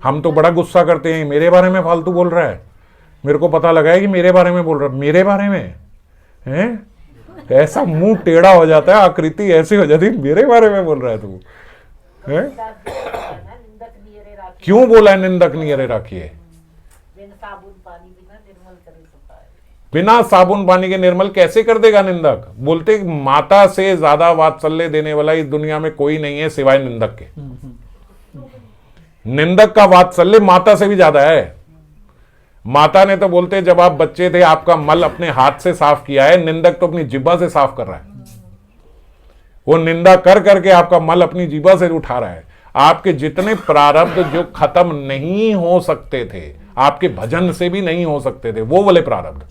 हम तो बड़ा गुस्सा करते हैं, मेरे बारे में फालतू बोल रहा है, मेरे को पता लगा है कि मेरे बारे में बोल रहा है, मेरे बारे में हैं? ऐसा मुंह टेढ़ा हो जाता है, आकृति ऐसी हो जाती है, मेरे बारे में बोल रहा है तू हैं? क्यों बोला है निंदक नियरे राखिए? बिना साबुन पानी के निर्मल कैसे कर देगा निंदक? बोलते माता से ज्यादा वात्सल्य देने वाला इस दुनिया में कोई नहीं है सिवाय निंदक के। निंदक का वात्सल्य माता से भी ज्यादा है। माता ने तो बोलते जब आप बच्चे थे आपका मल अपने हाथ से साफ किया है, निंदक तो अपनी जिह्वा से साफ कर रहा है। वो निंदा कर करके आपका मल अपनी जिह्वा से उठा रहा है। आपके जितने प्रारब्ध जो खत्म नहीं हो सकते थे, आपके भजन से भी नहीं हो सकते थे, वो वाले प्रारब्ध।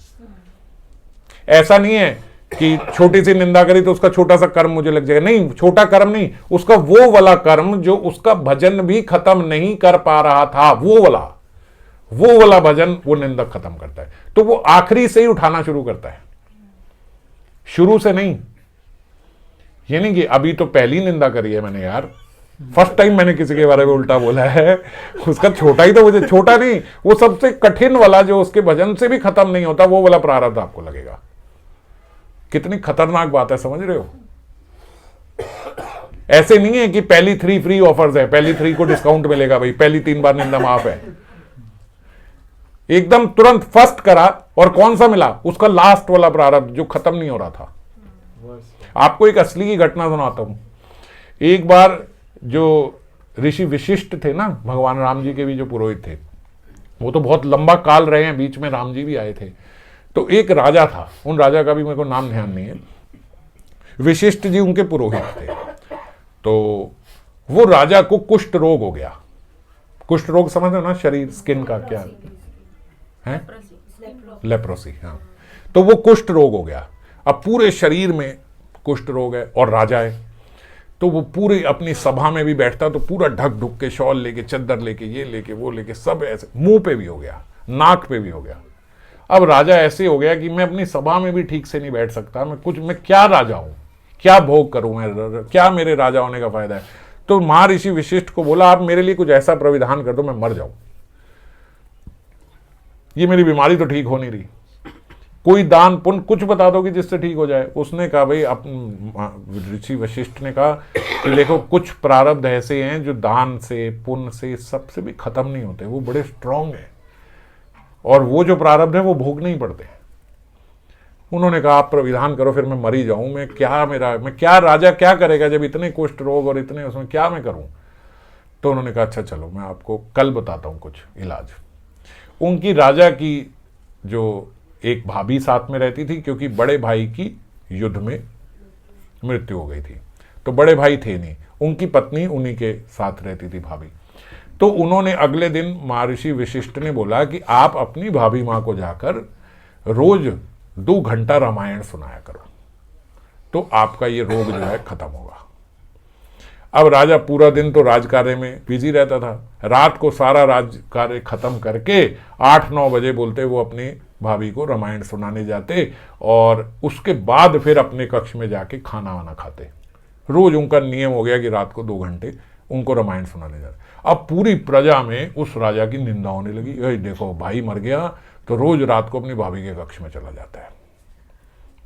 ऐसा नहीं है कि छोटी सी निंदा करी तो उसका छोटा सा कर्म मुझे लग जाएगा, नहीं, छोटा कर्म नहीं, उसका वो वाला कर्म जो उसका भजन भी खत्म नहीं कर पा रहा था, वो वाला भजन वो निंदक खत्म करता है। तो वो आखिरी से ही उठाना शुरू करता है, शुरू से नहीं। ये नहीं कि अभी तो पहली निंदा करी है मैंने यार, फर्स्ट टाइम मैंने किसी के बारे में उल्टा बोला है, उसका छोटा ही तो मुझे, छोटा नहीं, वो सबसे कठिन वाला जो उसके भजन से भी खत्म नहीं होता, वो वाला प्रारब्ध आपको लगेगा। कितनी खतरनाक बात है, समझ रहे हो? ऐसे नहीं है कि पहली 3 फ्री ऑफर्स है, पहली 3 को डिस्काउंट मिलेगा भाई, पहली 3 बार निंदा माफ है। एकदम तुरंत फर्स्ट करा और कौन सा मिला? उसका लास्ट वाला प्रारब्ध जो खत्म नहीं हो रहा था। आपको एक असली की घटना सुनाता हूं। एक बार जो ऋषि वशिष्ठ थे ना, भगवान राम जी के भी जो पुरोहित थे, वो तो बहुत लंबा काल रहे हैं, बीच में राम जी भी आए थे। तो एक राजा था, उन राजा का भी मेरे को नाम ध्यान नहीं है, वशिष्ठ जी उनके पुरोहित थे। तो वो राजा को कुष्ठ रोग हो गया। कुष्ठ रोग समझ रहे हो ना, शरीर, स्किन का क्या है, लेप्रोसी। हाँ, तो वो कुष्ठ रोग हो गया। अब पूरे शरीर में कुष्ठ रोग है और राजा है, तो वो पूरी अपनी सभा में भी बैठता तो पूरा ढक ढुक के, शॉल लेके, चद्दर लेके, ये लेके, वो लेके, सब ऐसे, मुंह पे भी हो गया, नाक पे भी हो गया। अब राजा ऐसे हो गया कि मैं अपनी सभा में भी ठीक से नहीं बैठ सकता, मैं क्या राजा हूं, क्या भोग करूं मैं, क्या मेरे राजा होने का फायदा है? तो महर्षि वशिष्ठ को बोला आप मेरे लिए कुछ ऐसा प्राविधान कर दो मैं मर जाऊं, ये मेरी बीमारी तो ठीक हो नहीं रही, कोई दान पुण्य कुछ बता दो कि जिससे ठीक हो जाए। उसने कहा भाई, ऋषि वशिष्ठ ने कहा कि देखो कुछ प्रारब्ध ऐसे हैं जो दान से, पुण्य से, सबसे भी खत्म नहीं होते, वो बड़े स्ट्रांग हैं, और वो जो प्रारब्ध है वो भोग नहीं पड़ते। उन्होंने कहा आप प्रविधान करो, फिर मैं मर ही जाऊं, मैं क्या राजा क्या करेगा जब इतने कुष्ठ रोग और इतने, उसमें क्या मैं करूं? तो उन्होंने कहा अच्छा चलो मैं आपको कल बताता हूं कुछ इलाज। उनकी राजा की जो एक भाभी साथ में रहती थी, क्योंकि बड़े भाई की युद्ध में मृत्यु हो गई थी, तो बड़े भाई थे नहीं, उनकी पत्नी उन्हीं के साथ रहती थी, भाभी। तो उन्होंने अगले दिन महर्षि वशिष्ठ ने बोला कि आप अपनी भाभी माँ को जाकर रोज 2 घंटा रामायण सुनाया करो, तो आपका ये रोग जो है खत्म होगा। अब राजा पूरा दिन तो राजकार्य में बिजी रहता था, रात को सारा राजकार्य खत्म करके 8-9 बजे बोलते वो अपनी भाभी को रामायण सुनाने जाते, और उसके बाद फिर अपने कक्ष में जाके खाना वाना खाते। रोज उनका नियम हो गया कि रात को 2 घंटे उनको रामायण सुनाने जाते। अब पूरी प्रजा में उस राजा की निंदा होने लगी, देखो भाई मर गया तो रोज रात को अपनी भाभी के कक्ष में चला जाता है।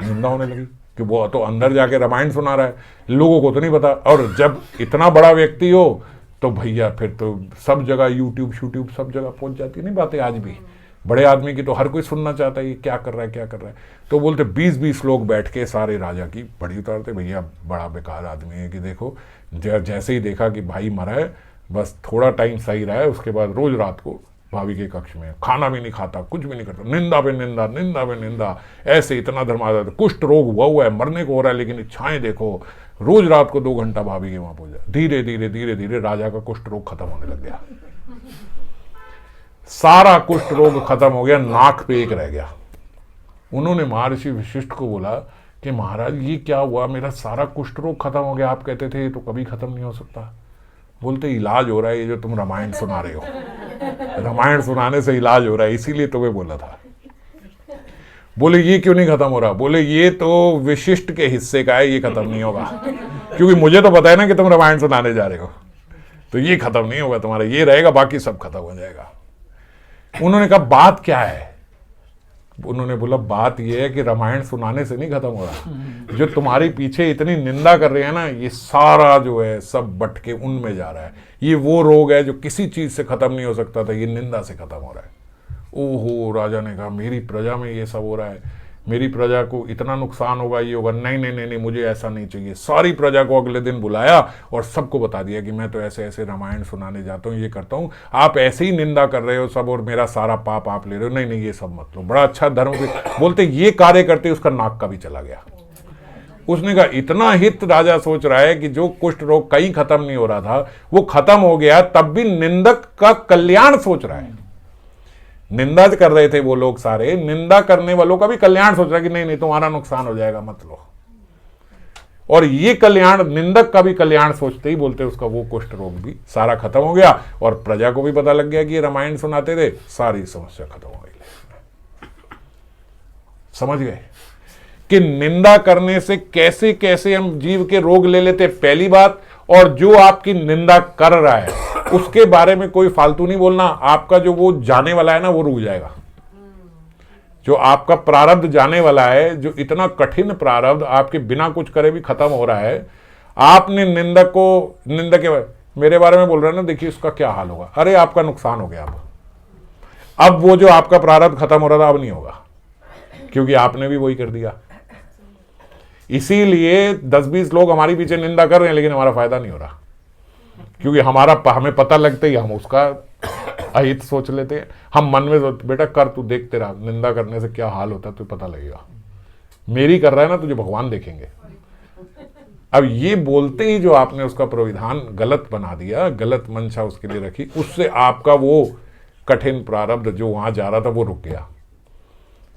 निंदा होने लगी कि वो तो अंदर जाके रामायण सुना रहा है, लोगों को तो नहीं पता। और जब इतना बड़ा व्यक्ति हो तो भैया फिर तो सब जगह यूट्यूब सब जगह पहुंच जाती नहीं बातें। आज भी बड़े आदमी की तो हर कोई सुनना चाहता है, ये क्या कर रहा है। तो बोलते 20-20 लोग बैठ के सारे राजा की बड़ी उतारते, भैया बड़ा बेकार आदमी है कि देखो जैसे ही देखा कि भाई मरा है, बस थोड़ा टाइम सही रहा है, उसके बाद रोज रात को भाभी के कक्ष में खाना भी नहीं खाता, कुछ भी नहीं करता, निंदा पे निंदा, ऐसे इतना धर्मादा, कुष्ठ रोग हुआ है, मरने को हो रहा है, लेकिन इच्छाएं देखो, रोज रात को 2 घंटा भाभी के वहां पहुंच जाए। धीरे धीरे राजा का कुष्ठ रोग खत्म होने लग गया, सारा कुष्ठ रोग खत्म हो गया, नाक पे एक रह गया। उन्होंने महर्षि वशिष्ठ को बोला कि महाराज ये क्या हुआ, मेरा सारा कुष्ठ रोग खत्म हो गया, आप कहते थे तो कभी खत्म नहीं हो सकता। बोलते इलाज हो रहा है, ये जो तुम रामायण सुना रहे हो, रामायण सुनाने से इलाज हो रहा है, इसीलिए तुम्हें बोला था। बोले ये क्यों नहीं खत्म हो रहा? बोले ये तो विशिष्ट के हिस्से का है, ये खत्म नहीं होगा, क्योंकि मुझे तो पता है ना कि तुम रामायण सुनाने जा रहे हो। तो ये खत्म नहीं होगा तुम्हारा, ये रहेगा, बाकी सब खत्म हो जाएगा। उन्होंने कहा बात क्या है? उन्होंने बोला बात ये है कि रामायण सुनाने से नहीं खत्म हो रहा, जो तुम्हारे पीछे इतनी निंदा कर रहे हैं ना, ये सारा जो है सब बट के उनमें जा रहा है। ये वो रोग है जो किसी चीज से खत्म नहीं हो सकता था, ये निंदा से खत्म हो रहा है। ओहो, राजा ने कहा मेरी प्रजा में ये सब हो रहा है, मेरी प्रजा को इतना नुकसान होगा, ये होगा, नहीं नहीं नहीं नहीं, मुझे ऐसा नहीं चाहिए। सारी प्रजा को अगले दिन बुलाया और सबको बता दिया कि मैं तो ऐसे ऐसे रामायण सुनाने जाता हूँ, ये करता हूँ, आप ऐसे ही निंदा कर रहे हो सब और मेरा सारा पाप आप ले रहे हो, नहीं नहीं ये सब मत लो। बड़ा अच्छा धर्म के बोलते ये कार्य करते उसका नाक का भी चला गया। उसने कहा इतना हित राजा सोच रहा है कि जो कुष्ठ रोग कहीं खत्म नहीं हो रहा था वो खत्म हो गया, तब भी निंदक का कल्याण सोच रहा है। निंदा कर रहे थे वो लोग सारे, निंदा करने वालों का भी कल्याण सोच रहा है कि नहीं नहीं तुम्हारा नुकसान हो जाएगा, मत लो। और ये कल्याण, निंदक का भी कल्याण सोचते ही बोलते उसका वो कुष्ठ रोग भी सारा खत्म हो गया और प्रजा को भी पता लग गया कि ये रामायण सुनाते थे, सारी समस्या खत्म हो गई। समझ गए कि निंदा करने से कैसे कैसे हम जीव के रोग ले लेते, पहली बात। और जो आपकी निंदा कर रहा है उसके बारे में कोई फालतू नहीं बोलना, आपका जो वो जाने वाला है ना वो रुक जाएगा। जो आपका प्रारब्ध जाने वाला है, जो इतना कठिन प्रारब्ध आपके बिना कुछ करे भी खत्म हो रहा है, आपने निंदक को, निंदक के मेरे बारे में बोल रहे हैं ना, देखिए उसका क्या हाल होगा, अरे आपका नुकसान हो गया। अब वो जो आपका प्रारब्ध खत्म हो रहा था अब नहीं होगा, क्योंकि आपने भी वही कर दिया। इसीलिए 10-20 लोग हमारे पीछे निंदा कर रहे हैं लेकिन हमारा फायदा नहीं हो रहा, क्योंकि हमें पता लगता ही हम उसका अहित सोच लेते हैं। हम मन में बेटा कर, तू देख तेरा निंदा करने से क्या हाल होता है तुझे पता लगेगा, मेरी कर रहा है ना, तुझे भगवान देखेंगे। अब ये बोलते ही जो आपने उसका प्रविधान गलत बना दिया, गलत मंशा उसके लिए रखी, उससे आपका वो कठिन प्रारब्ध जो वहां जा रहा था वो रुक गया।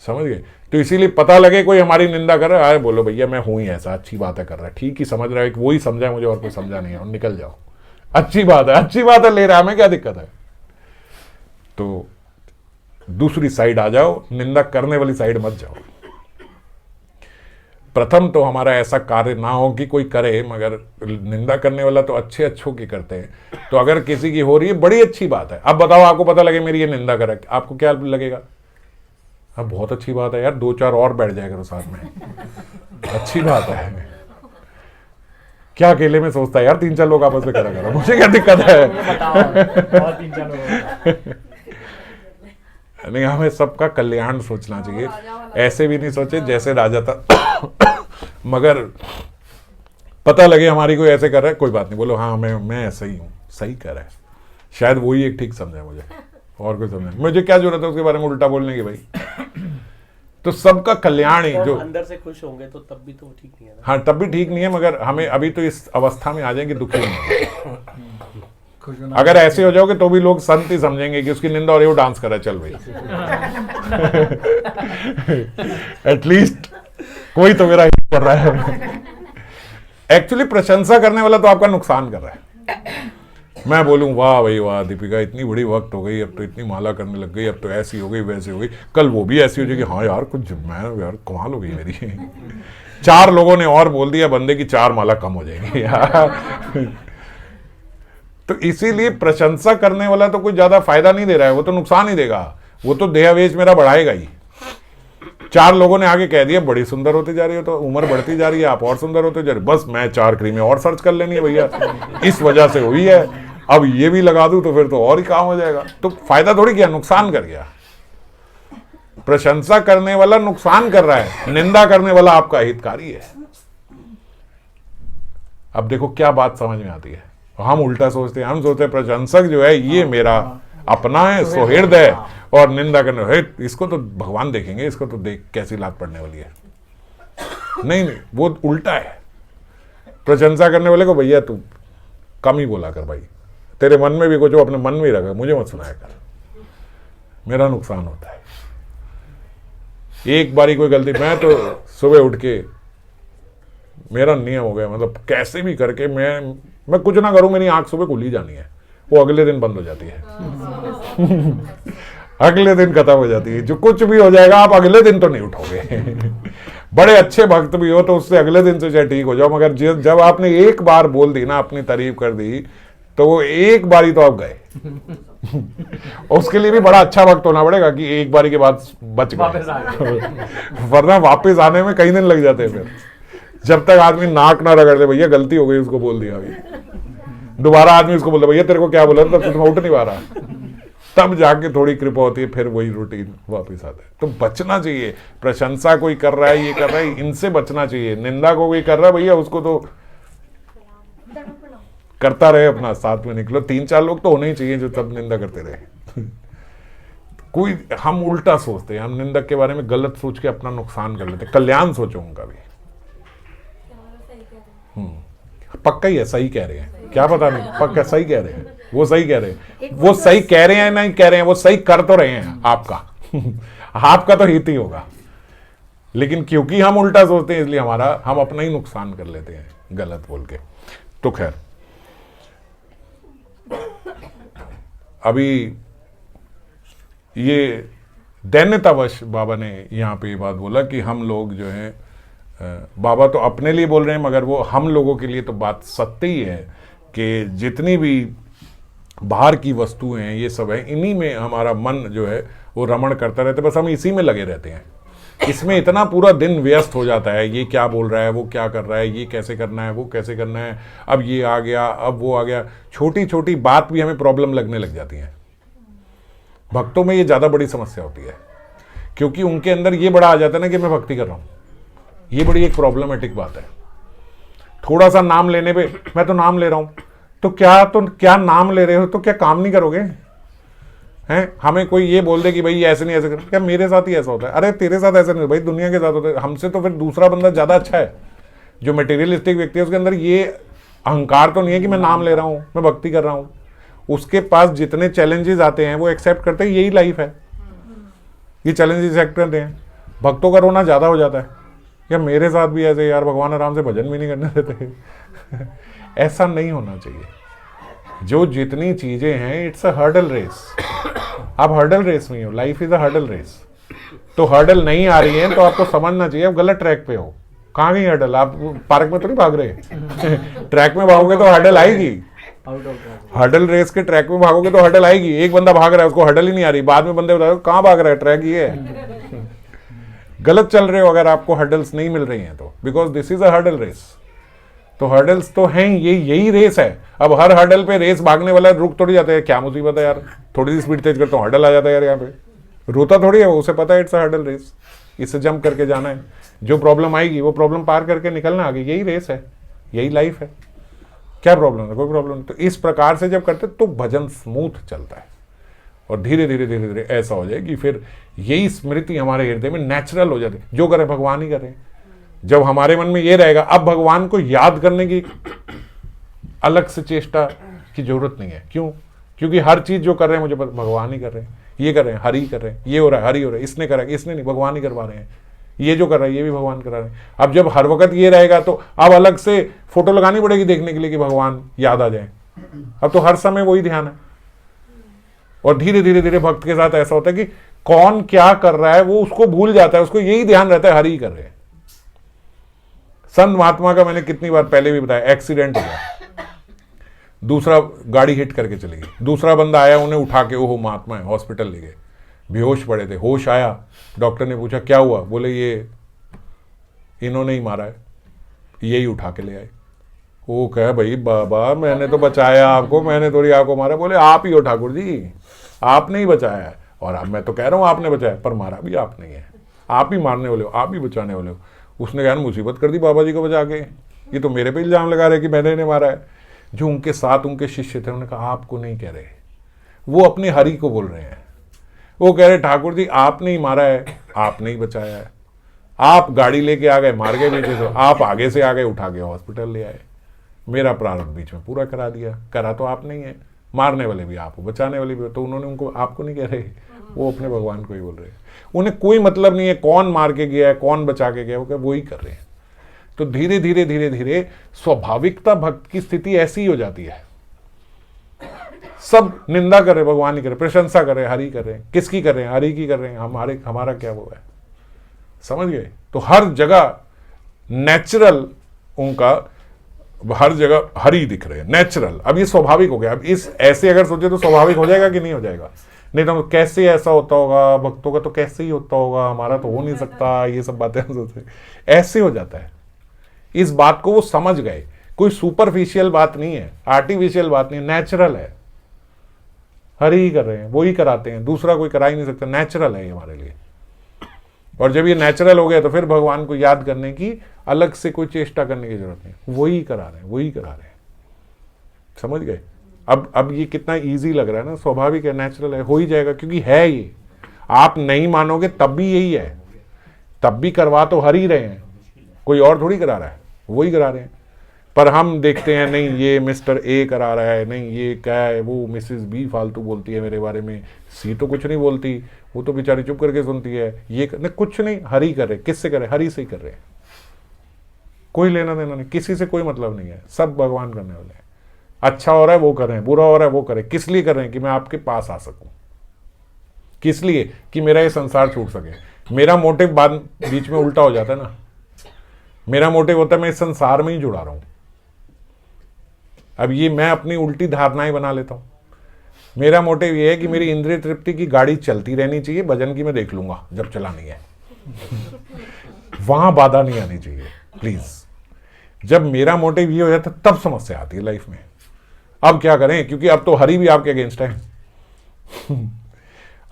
समझ गए? तो इसीलिए पता लगे कोई हमारी निंदा कर रहा है, बोलो भैया मैं हूं ही ऐसा, अच्छी बात है कर रहा है, ठीक ही समझ रहा है, वो ही समझा है मुझे और कोई समझा नहीं है, और निकल जाओ, अच्छी बात है, अच्छी बात है, ले रहा है, हमें क्या दिक्कत है। तो दूसरी साइड आ जाओ, निंदा करने वाली साइड मत जाओ। प्रथम तो हमारा ऐसा कार्य ना हो कि कोई करे, मगर निंदा करने वाला तो अच्छे अच्छों की करते हैं। तो अगर किसी की हो रही है बड़ी अच्छी बात है। अब बताओ, आपको पता लगे मेरी ये निंदा करे, आपको क्या लगेगा? अब बहुत अच्छी बात है यार, 2-4 और बैठ जाए करो साथ में, अच्छी बात है। क्या अकेले में सोचता है यार, 3-4 लोग आपस में करा, मुझे क्या दिक्कत है? नहीं, हमें सबका कल्याण सोचना चाहिए, ऐसे भी नहीं सोचे जैसे राजा था। मगर पता लगे हमारी कोई ऐसे कर रहा है, कोई बात नहीं, बोलो हाँ मैं ऐसा ही हूँ, सही कर रहा है, शायद वही एक ठीक समझा मुझे, और कोई समझा मुझे क्या जरूरत है उसके बारे में उल्टा बोलने की भाई। तो सबका कल्याण ही, जो अंदर से खुश होंगे तो तब भी तो ठीक नहीं है ना? हाँ, तब भी ठीक नहीं है, मगर हमें अभी तो इस अवस्था में आ जाएंगे दुखी नहीं। अगर ऐसे हो जाओगे तो भी लोग संत ही समझेंगे कि उसकी निंदा और वो डांस कर रहा है, चल भाई। एटलीस्ट कोई तो मेरा कर रहा है। एक्चुअली प्रशंसा करने वाला तो आपका नुकसान कर रहा है। मैं बोलूं वाह भाई वाह, दीपिका इतनी बड़ी वक्त हो गई, अब तो इतनी माला करने लग गई, अब तो ऐसी हो गई वैसी हो गई, कल वो भी ऐसी हो जाएगी, हाँ यार कुछ मैं यार कमाल हो गई मेरी। 4 लोगों ने और बोल दिया बंदे की 4 माला कम हो जाएगी यार। तो इसीलिए प्रशंसा करने वाला तो कोई ज्यादा फायदा नहीं दे रहा है, वो तो नुकसान ही देगा, वो तो देहावेश मेरा बढ़ाएगा ही। 4 लोगों ने आगे कह दिया बड़ी सुंदर होती जा रही है, तो उम्र बढ़ती जा रही है, आप और सुंदर होते जा रही, बस मैं 4 क्रीमें और सर्च कर लेनी है भैया, इस वजह से हुई है, अब ये भी लगा दूं तो फिर तो और ही काम हो जाएगा। तो फायदा थोड़ी किया, नुकसान कर गया। प्रशंसा करने वाला नुकसान कर रहा है, निंदा करने वाला आपका हितकारी है। अब देखो क्या बात समझ में आती है, हम उल्टा सोचते हैं, हम सोचते हैं प्रशंसक जो है ये मेरा अपना है, सुहृद है, और निंदा करने है इसको तो भगवान देखेंगे, इसको तो देख कैसी लात पड़ने वाली है। नहीं नहीं, वो उल्टा है। प्रशंसा करने वाले को भैया तू कम ही बोला कर भाई, तेरे मन में भी कुछ अपने मन में ही रखा, मुझे मत सुनाया कर, मेरा नुकसान होता है। एक बारी कोई गलती, मैं तो सुबह उठ के मेरा नियम हो गया, मतलब कैसे भी करके मैं कुछ ना करूं, मेरी आंख सुबह खुली जानी है, वो अगले दिन बंद हो जाती है। अगले दिन खत्म हो जाती है, जो कुछ भी हो जाएगा आप अगले दिन तो नहीं उठोगे। बड़े अच्छे भक्त भी हो तो उससे अगले दिन से चाहे ठीक हो जाओ, मगर जब आपने एक बार बोल दी ना, अपनी तारीफ कर दी, तो वो एक बारी तो आप गए। उसके लिए भी बड़ा अच्छा वक्त होना पड़ेगा कि एक बारी के बाद बच गए, वरना वापस आने में कई दिन लग जाते हैं। फिर जब तक आदमी नाक ना रगड़ दे, भैया गलती हो गई, उसको बोल दिया अभी, दोबारा आदमी उसको बोलता भैया तेरे को क्या बोला, तब तो उठ नहीं पा रहा, तब जाके थोड़ी कृपा होती है, फिर वही रूटीन वापस आता है। तो बचना चाहिए, प्रशंसा कोई कर रहा है, ये कर रहा है, इनसे बचना चाहिए। निंदा को कोई कर रहा है, भैया उसको तो करता रहे, अपना साथ में निकलो। 3-4 लोग तो होने ही चाहिए जो सब निंदा करते रहे। कोई हम उल्टा सोचते हैं, हम निंदक के बारे में गलत सोच के अपना नुकसान कर लेते। कल्याण सोचो उनका भी। पक्का ही है, सही कह रहे हैं, क्या पता नहीं, पक्का सही कह रहे हैं, वो सही कह रहे हैं, वो सही कह रहे हैं नहीं कह रहे हैं, वो सही कर तो रहे हैं आपका। आपका तो हित ही होगा, लेकिन क्योंकि हम उल्टा सोचते हैं इसलिए हम अपना ही नुकसान कर लेते हैं गलत बोल के। तो खैर, अभी ये दैन्यतावश बाबा ने यहाँ पे ये बात बोला कि हम लोग जो है, बाबा तो अपने लिए बोल रहे हैं, मगर वो हम लोगों के लिए तो बात सत्य ही है कि जितनी भी बाहर की वस्तुएं हैं, ये सब है, इन्हीं में हमारा मन जो है वो रमण करता रहता है, बस हम इसी में लगे रहते हैं। इसमें इतना पूरा दिन व्यस्त हो जाता है, ये क्या बोल रहा है, वो क्या कर रहा है, ये कैसे करना है, वो कैसे करना है, अब ये आ गया, अब वो आ गया, छोटी छोटी बात भी हमें प्रॉब्लम लगने लग जाती है। भक्तों में ये ज़्यादा बड़ी समस्या होती है, क्योंकि उनके अंदर ये बड़ा आ जाता है ना कि मैं भक्ति कर रहा हूँ। ये बड़ी एक प्रॉब्लमेटिक बात है। थोड़ा सा नाम लेने पे, मैं तो नाम ले रहा हूँ, तो क्या नाम ले रहे हो, तो क्या काम नहीं करोगे हैं? हमें कोई ये बोल दे कि भाई ऐसे नहीं ऐसे कर, क्या मेरे साथ ही ऐसा होता है? अरे तेरे साथ ऐसा नहीं, भाई दुनिया के साथ होता है। हमसे तो फिर दूसरा बंदा ज़्यादा अच्छा है। जो मटेरियलिस्टिक व्यक्ति है उसके अंदर ये अहंकार तो नहीं है कि मैं नाम ले रहा हूँ, मैं भक्ति कर रहा हूँ। उसके पास जितने चैलेंजेस आते हैं वो एक्सेप्ट करते हैं, यही लाइफ है, ये चैलेंजेस एक्सेप्ट करते हैं। भक्तों का रोना ज़्यादा हो जाता है, या मेरे साथ भी ऐसे, यार भगवान आराम से भजन भी नहीं करने देते। ऐसा नहीं होना चाहिए। जो जितनी चीजें हैं, इट्स अ हर्डल रेस। आप हर्डल रेस में हो, life is a hurdle race. तो हर्डल नहीं आ रही है तो आपको समझना चाहिए आप गलत ट्रैक पे हो। कहाँ गई हर्डल? आप पार्क में तो नहीं भाग रहे। ट्रैक में भागोगे तो हर्डल आएगी। हर्डल रेस के ट्रैक में भागोगे तो हर्डल आएगी। एक बंदा भाग रहा है, उसको हर्डल ही नहीं आ रही, बाद में बंदे बताओ कहाँ भाग रहा है, ट्रैक ये है। गलत चल रहे हो अगर आपको हर्डल्स नहीं मिल रही हैं तो, because this is a hurdle race. तो हर्डल्स तो हैं, यही रेस है। अब हर हर्डल पे रेस भागने वाला रुक थोड़ी जाता है, क्या मुसीबत है यार, थोड़ी सी स्पीड तेज करता हूँ, हर्डल आ जाता है यार, यहाँ पे रोता थोड़ी है, उसे पता है इट्स अ हर्डल रेस, इससे जंप करके जाना है। जो प्रॉब्लम आएगी वो प्रॉब्लम पार करके निकलना आगे, यही रेस है, यही लाइफ है। क्या प्रॉब्लम है? कोई प्रॉब्लम नहीं। तो इस प्रकार से जब करते तो भजन स्मूथ चलता है, और धीरे धीरे धीरे धीरे ऐसा हो जाए कि फिर यही स्मृति हमारे हृदय में नेचुरल हो जाती है। जो करें भगवान ही करें। जब हमारे मन में ये रहेगा, अब भगवान को याद करने की अलग से चेष्टा की जरूरत नहीं है। क्यों? क्योंकि हर चीज जो कर रहे हैं मुझे पता, भगवान ही कर रहे हैं। ये कर रहे हैं, हरि कर रहे हैं, ये हो रहा है, हरि हो रहा है, इसने करा, इसने नहीं, भगवान ही करवा रहे हैं। ये जो कर रहा है ये भी भगवान करा रहे हैं। अब जब हर वक्त ये रहेगा तो अब अलग से फोटो लगानी पड़ेगी देखने के लिए कि भगवान याद आ जाए। अब तो हर समय वही ध्यान है। और धीरे धीरे धीरे भक्त के साथ ऐसा होता है कि कौन क्या कर रहा है वो उसको भूल जाता है, उसको यही ध्यान रहता है, हरि कर रहे हैं। संत महात्मा का मैंने कितनी बार पहले भी बताया, एक्सीडेंट हुआ, दूसरा गाड़ी हिट करके चली गई, दूसरा बंदा आया उन्हें उठा के, ओहो महात्मा है, हॉस्पिटल ले गए, बेहोश पड़े थे, होश आया, डॉक्टर ने पूछा क्या हुआ, बोले ये इन्होंने ही मारा है, यही उठा के ले आए। वो कहे भाई बाबा मैंने तो बचाया आपको, मैंने थोड़ी आपको मारा। बोले आप ही हो ठाकुर जी, आपने ही बचाया है। और अब मैं तो कह रहा हूँ आपने बचाया, पर मारा भी आपने ही है, आप ही मारने वाले हो, आप ही बचाने वाले हो। उसने कहा मुसीबत कर दी बाबा जी को बचा के, ये तो मेरे पे इल्जाम लगा रहे कि मैंने इन्हें मारा है। जो उनके साथ उनके शिष्य थे उन्होंने कहा आपको नहीं कह रहे, वो अपने हरि को बोल रहे हैं। वो कह रहे ठाकुर जी आपने ही मारा है, आपने ही बचाया है, आप गाड़ी लेके आ गए, मार गए पीछे से, आप आगे से आ गए, उठा के हॉस्पिटल ले आए, मेरा प्रारब्ध बीच में पूरा करा दिया, करा तो आप नहीं है, मारने वाले भी आप हो, बचाने वाले भी हो। तो उन्होंने उनको आपको नहीं कह रहे, वो अपने भगवान को ही बोल रहे हैं। उन्हें कोई मतलब नहीं है कौन मार के गया है, कौन बचा के गया, वो ही कर रहे हैं। तो धीरे धीरे धीरे धीरे स्वाभाविकता भक्त की स्थिति ऐसी ही हो जाती है। सब निंदा कर रहे, भगवान ही कर रहे, प्रशंसा कर रहे, हरि कर रहे हैं। किसकी कर रहे हैं? हरि की कर रहे हैं। हमारा क्या वो है, समझ गए? तो हर जगह नेचुरल उनका हर जगह हरी दिख रहे हैं, नेचुरल। अब ये स्वाभाविक हो गया। अब इस ऐसे अगर सोचे तो स्वाभाविक हो जाएगा कि नहीं हो जाएगा? नहीं तो कैसे ऐसा होता होगा, भक्तों का तो कैसे ही होता होगा, हमारा तो हो नहीं सकता, ये सब बातें हम सोचते ऐसे हो जाता है। इस बात को वो समझ गए, कोई सुपरफिशियल बात नहीं है, आर्टिफिशियल बात नहीं है, नेचुरल है। हरि ही कर रहे हैं, वो ही कराते हैं, दूसरा कोई करा ही नहीं सकता, नेचुरल है ये हमारे लिए। और जब ये नेचुरल हो गया तो फिर भगवान को याद करने की अलग से कोई चेष्टा करने की जरूरत नहीं, वही करा रहे हैं, वही करा रहे हैं। समझ गए? अब ये कितना इजी लग रहा है ना, स्वाभाविक है, नेचुरल है, हो ही जाएगा, क्योंकि है ये। आप नहीं मानोगे तब भी यही है, तब भी करवा तो हर ही रहे हैं, कोई और थोड़ी करा रहा है, वही करा रहे हैं। पर हम देखते हैं नहीं ये मिस्टर ए करा रहा है, नहीं ये क्या है, वो मिसेस बी फालतू बोलती है मेरे बारे में, सी तो कुछ नहीं बोलती, वो तो बेचारी चुप करके सुनती है, ये नहीं, कुछ नहीं, हरी कर रहे। किससे कर रहे? हरी से ही कर रहे हैं। कोई लेना देना नहीं, किसी से कोई मतलब नहीं है, सब भगवान करने वाले हैं। अच्छा हो रहा है वो कर रहे हैं, बुरा हो रहा है वो करें। किस लिए कर रहे हैं? कि मैं आपके पास आ सकूं। किस लिए? कि मेरा ये संसार छूट सके। मेरा मोटिव बाद बीच में उल्टा हो जाता है ना, मेरा मोटिव होता है मैं इस संसार में ही जुड़ा रहा हूं। अब ये मैं अपनी उल्टी धारणाएं बना लेता हूं। मेरा मोटिव ये है कि मेरी इंद्रिय तृप्ति की गाड़ी चलती रहनी चाहिए, भजन की मैं देख लूंगा जब चलानी है, वहां बाधा नहीं आनी चाहिए प्लीज। जब मेरा मोटिव ये हो जाता है तब समस्या आती है लाइफ में। अब क्या करें, क्योंकि अब तो हरि भी आपके अगेंस्ट है।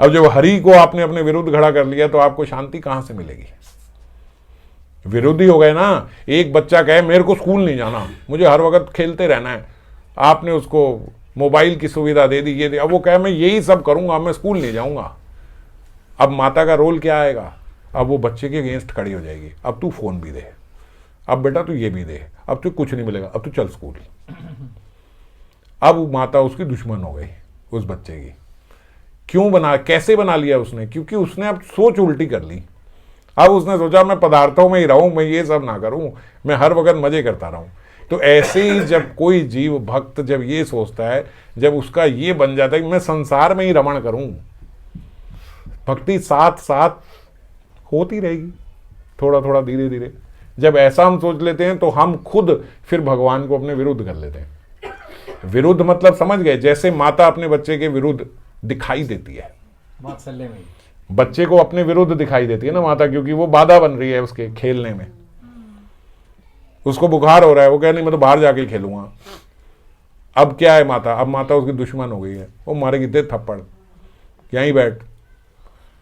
अब जब हरि को आपने अपने विरुद्ध खड़ा कर लिया तो आपको शांति कहां से मिलेगी? विरोधी हो गए ना। एक बच्चा कहे मेरे को स्कूल नहीं जाना, मुझे हर वक्त खेलते रहना है, आपने उसको मोबाइल की सुविधा दे दी, ये दे, अब वो कहे मैं यही सब करूंगा, मैं स्कूल नहीं जाऊंगा। अब माता का रोल क्या आएगा? अब वो बच्चे के अगेंस्ट खड़ी हो जाएगी, अब तू फोन भी दे, अब बेटा तू ये भी दे, अब तू कुछ नहीं मिलेगा, अब तू चल स्कूल। अब माता उसकी दुश्मन हो गई उस बच्चे की। क्यों बना, कैसे बना लिया उसने? क्योंकि उसने अब सोच उल्टी कर ली। अब उसने सोचा मैं पदार्थों में ही रहूं, मैं ये सब ना करूं, मैं हर वक्त मजे करता रहूं। तो ऐसे ही जब कोई जीव भक्त जब ये सोचता है, जब उसका ये बन जाता है कि मैं संसार में ही रमण करूं, भक्ति साथ साथ होती रहेगी, थोड़ा थोड़ा धीरे धीरे। जब ऐसा हम सोच लेते हैं तो हम खुद फिर भगवान को अपने विरुद्ध कर लेते हैं। विरुद्ध मतलब समझ गए? जैसे माता अपने बच्चे के विरुद्ध दिखाई देती है, वात्सल्य में बच्चे को अपने विरुद्ध दिखाई देती है ना माता, क्योंकि वो बाधा बन रही है उसके खेलने में। उसको बुखार हो रहा है, वो कह नहीं मैं तो बाहर जाके ही खेलूंगा। अब क्या है माता? अब माता उसकी दुश्मन हो गई है, वो मारेगी दे थप्पड़, यहीं बैठ,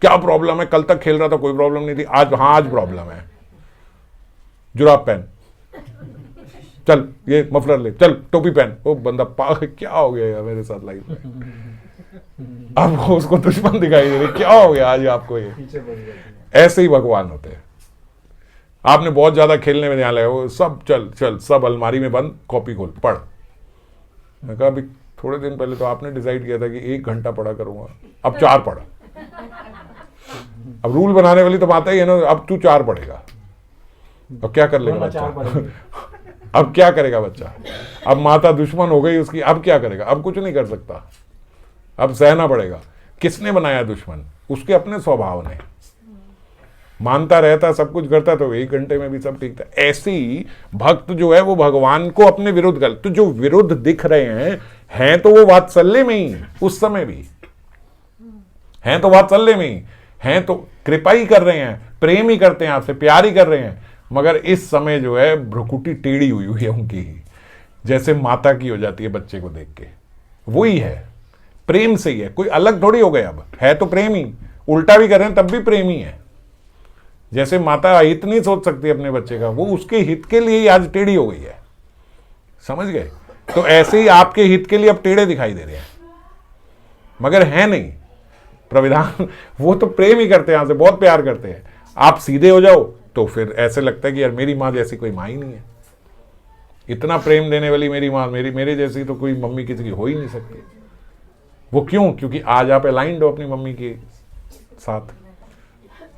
क्या प्रॉब्लम है? कल तक खेल रहा था कोई प्रॉब्लम नहीं थी, आज हाँ आज प्रॉब्लम है, जुराब पहन, चल ये मफलर ले, चल टोपी पहन। वो बंदा पागल, क्या हो गया यार मेरे साथ लाइफ में? अब वो उसको दुश्मन दिखाई दे रही, क्या हो गया आज आपको? ये ऐसे ही भगवान होते हैं। आपने बहुत ज्यादा खेलने में ध्यान लगाया, वो सब चल चल सब अलमारी में बंद, कॉपी खोल पढ़। मैं कहा अभी थोड़े दिन पहले तो आपने डिसाइड किया था कि 1 घंटा पढ़ा करूंगा, अब 4 पढ़। अब रूल बनाने वाली तो बात है ना, अब तू 4 पढ़ेगा। अब क्या कर लेगा बच्चा? अब क्या करेगा बच्चा? अब माता दुश्मन हो गई उसकी, अब क्या करेगा? अब कुछ नहीं कर सकता, अब सहना पड़ेगा। किसने बनाया दुश्मन? उसके अपने स्वभाव ने। मानता रहता, सब कुछ करता तो 1 घंटे में भी सब ठीक था। ऐसे ही भक्त जो है वो भगवान को अपने विरुद्ध कर, तो जो विरुद्ध दिख रहे हैं तो वो वात्सल्य में ही, उस समय भी हैं तो वात्सल्य में ही हैं, तो कृपा ही कर रहे हैं, प्रेम ही करते हैं आपसे, प्यार ही कर रहे हैं। मगर इस समय जो है भ्रुकुटी टेढ़ी हुई हुई है उनकी ही, जैसे माता की हो जाती है बच्चे को देख के। वही है, प्रेम से ही है, कोई अलग थोड़ी हो गए। अब है तो प्रेम ही, उल्टा भी कर रहे हैं तब भी प्रेम ही है। जैसे माता हित नहीं सोच सकती अपने बच्चे का, वो उसके हित के लिए ही आज टेढ़ी हो गई है। समझ गए? तो ऐसे ही आपके हित के लिए अब टेढ़े दिखाई दे रहे हैं, मगर है नहीं प्रविधान। वो तो प्रेम ही करते हैं, यहां से बहुत प्यार करते हैं। आप सीधे हो जाओ तो फिर ऐसे लगता है कि यार मेरी माँ जैसी कोई माँ ही नहीं है, इतना प्रेम देने वाली मेरी माँ, मेरे जैसी तो कोई मम्मी किसी की हो ही नहीं सकती। वो क्यों? क्योंकि आज आप अलाइंड हो अपनी मम्मी के साथ।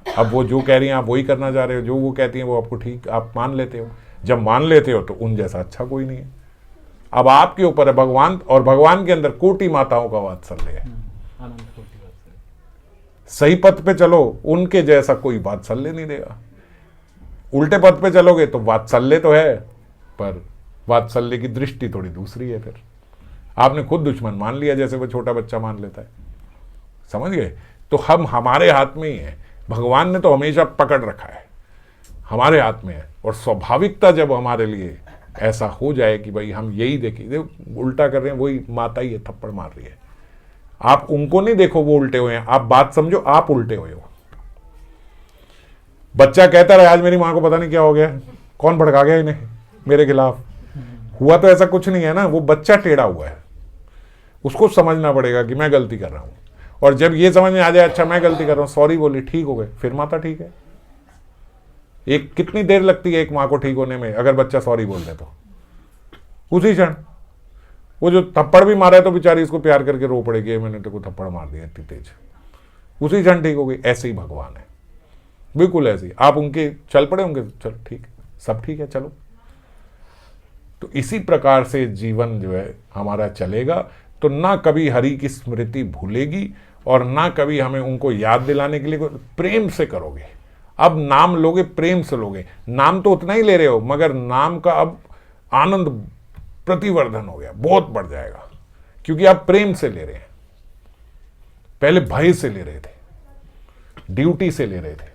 अब वो जो कह रही हैं आप वही करना चाह रहे हो, जो वो कहती हैं वो आपको ठीक, आप मान लेते हो। जब मान लेते हो तो उन जैसा अच्छा कोई नहीं है। अब आपके ऊपर है भगवान, और भगवान के अंदर कोटि माताओं का वात्सल्य है। सही पथ पे चलो, उनके जैसा कोई वात्सल्य नहीं देगा। उल्टे पथ पे चलोगे तो वात्सल्य तो है पर वात्सल्य की दृष्टि थोड़ी दूसरी है। फिर आपने खुद दुश्मन मान लिया जैसे वो छोटा बच्चा मान लेता है। समझ गए? तो हम हमारे हाथ में ही है, भगवान ने तो हमेशा पकड़ रखा है, हमारे हाथ में है। और स्वाभाविकता जब हमारे लिए ऐसा हो जाए कि भाई हम यही देखें, उल्टा कर रहे हैं, वही माता ही है थप्पड़ मार रही है, आप उनको नहीं देखो वो उल्टे हुए हैं, आप बात समझो आप उल्टे हुए हो। बच्चा कहता रहे आज मेरी मां को पता नहीं क्या हो गया, कौन भड़का गया इन्हें मेरे खिलाफ, हुआ तो ऐसा कुछ नहीं है ना, वो बच्चा टेढ़ा हुआ है। उसको समझना पड़ेगा कि मैं गलती कर रहा हूं, और जब ये समझ में आ जाए अच्छा मैं गलती कर रहा हूं, सॉरी बोली, ठीक हो गए, फिर माता ठीक है। एक कितनी देर लगती है एक माँ को ठीक होने में अगर बच्चा सॉरी बोल दे तो? उसी क्षण। वो जो थप्पड़ भी मारा है तो बेचारी इसको प्यार करके रो पड़ेगी, मैंने तेरे को थप्पड़ मार दिया इतनी तेज, उसी क्षण ठीक हो गई। ऐसे ही भगवान है, बिल्कुल ऐसे ही। आप उनके चल पड़े होंगे, चल ठीक, सब ठीक है, चलो। तो इसी प्रकार से जीवन जो है हमारा चलेगा, तो ना कभी हरि की स्मृति भूलेगी और ना कभी हमें उनको याद दिलाने के लिए प्रेम से करोगे। अब नाम लोगे, प्रेम से लोगे, नाम तो उतना ही ले रहे हो मगर नाम का अब आनंद प्रतिवर्धन हो गया, बहुत बढ़ जाएगा, क्योंकि आप प्रेम से ले रहे हैं। पहले भय से ले रहे थे, ड्यूटी से ले रहे थे,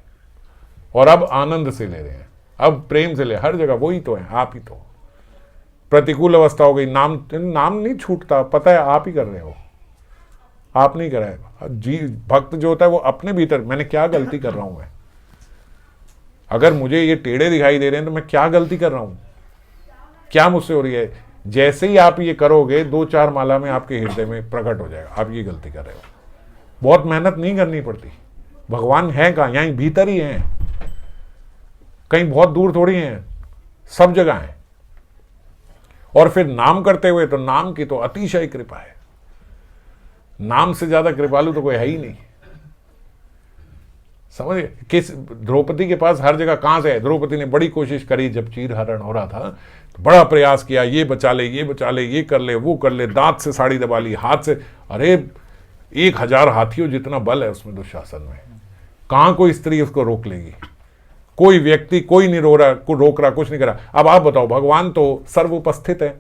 और अब आनंद से ले रहे हैं, अब प्रेम से ले। हर जगह वही तो है, आप ही तो। प्रतिकूल अवस्था हो गई, नाम नहीं छूटता, पता है आप ही कर रहे हो, आप नहीं कर रहे। जी भक्त जो होता है वो अपने भीतर, मैंने क्या गलती कर रहा हूं मैं, अगर मुझे ये टेढ़े दिखाई दे रहे हैं तो मैं क्या गलती कर रहा हूं, क्या मुझसे हो रही है। जैसे ही आप ये करोगे 2-4 माला में आपके हृदय में प्रकट हो जाएगा आप ये गलती कर रहे हो। बहुत मेहनत नहीं करनी पड़ती, भगवान है कहाँ, यहीं भीतर ही है, कहीं बहुत दूर थोड़ी है, सब जगह है। और फिर नाम करते हुए तो नाम की तो अतिशय कृपा है, नाम से ज्यादा कृपालु तो कोई है ही नहीं। समझ गए? किस द्रौपदी के पास हर जगह कहां से है, द्रौपदी ने बड़ी कोशिश करी, जब चीरहरण हो रहा था तो बड़ा प्रयास किया, ये बचा ले, ये बचा ले, ये कर ले, वो कर ले, दांत से साड़ी दबा ली, हाथ से, अरे 1000 हाथियों जितना बल है उसमें दुशासन में, कहां कोई स्त्री उसको रोक लेगी, कोई व्यक्ति कोई नहीं रोक रहा, कुछ नहीं करा। अब आप बताओ, भगवान तो सर्वोपस्थित है,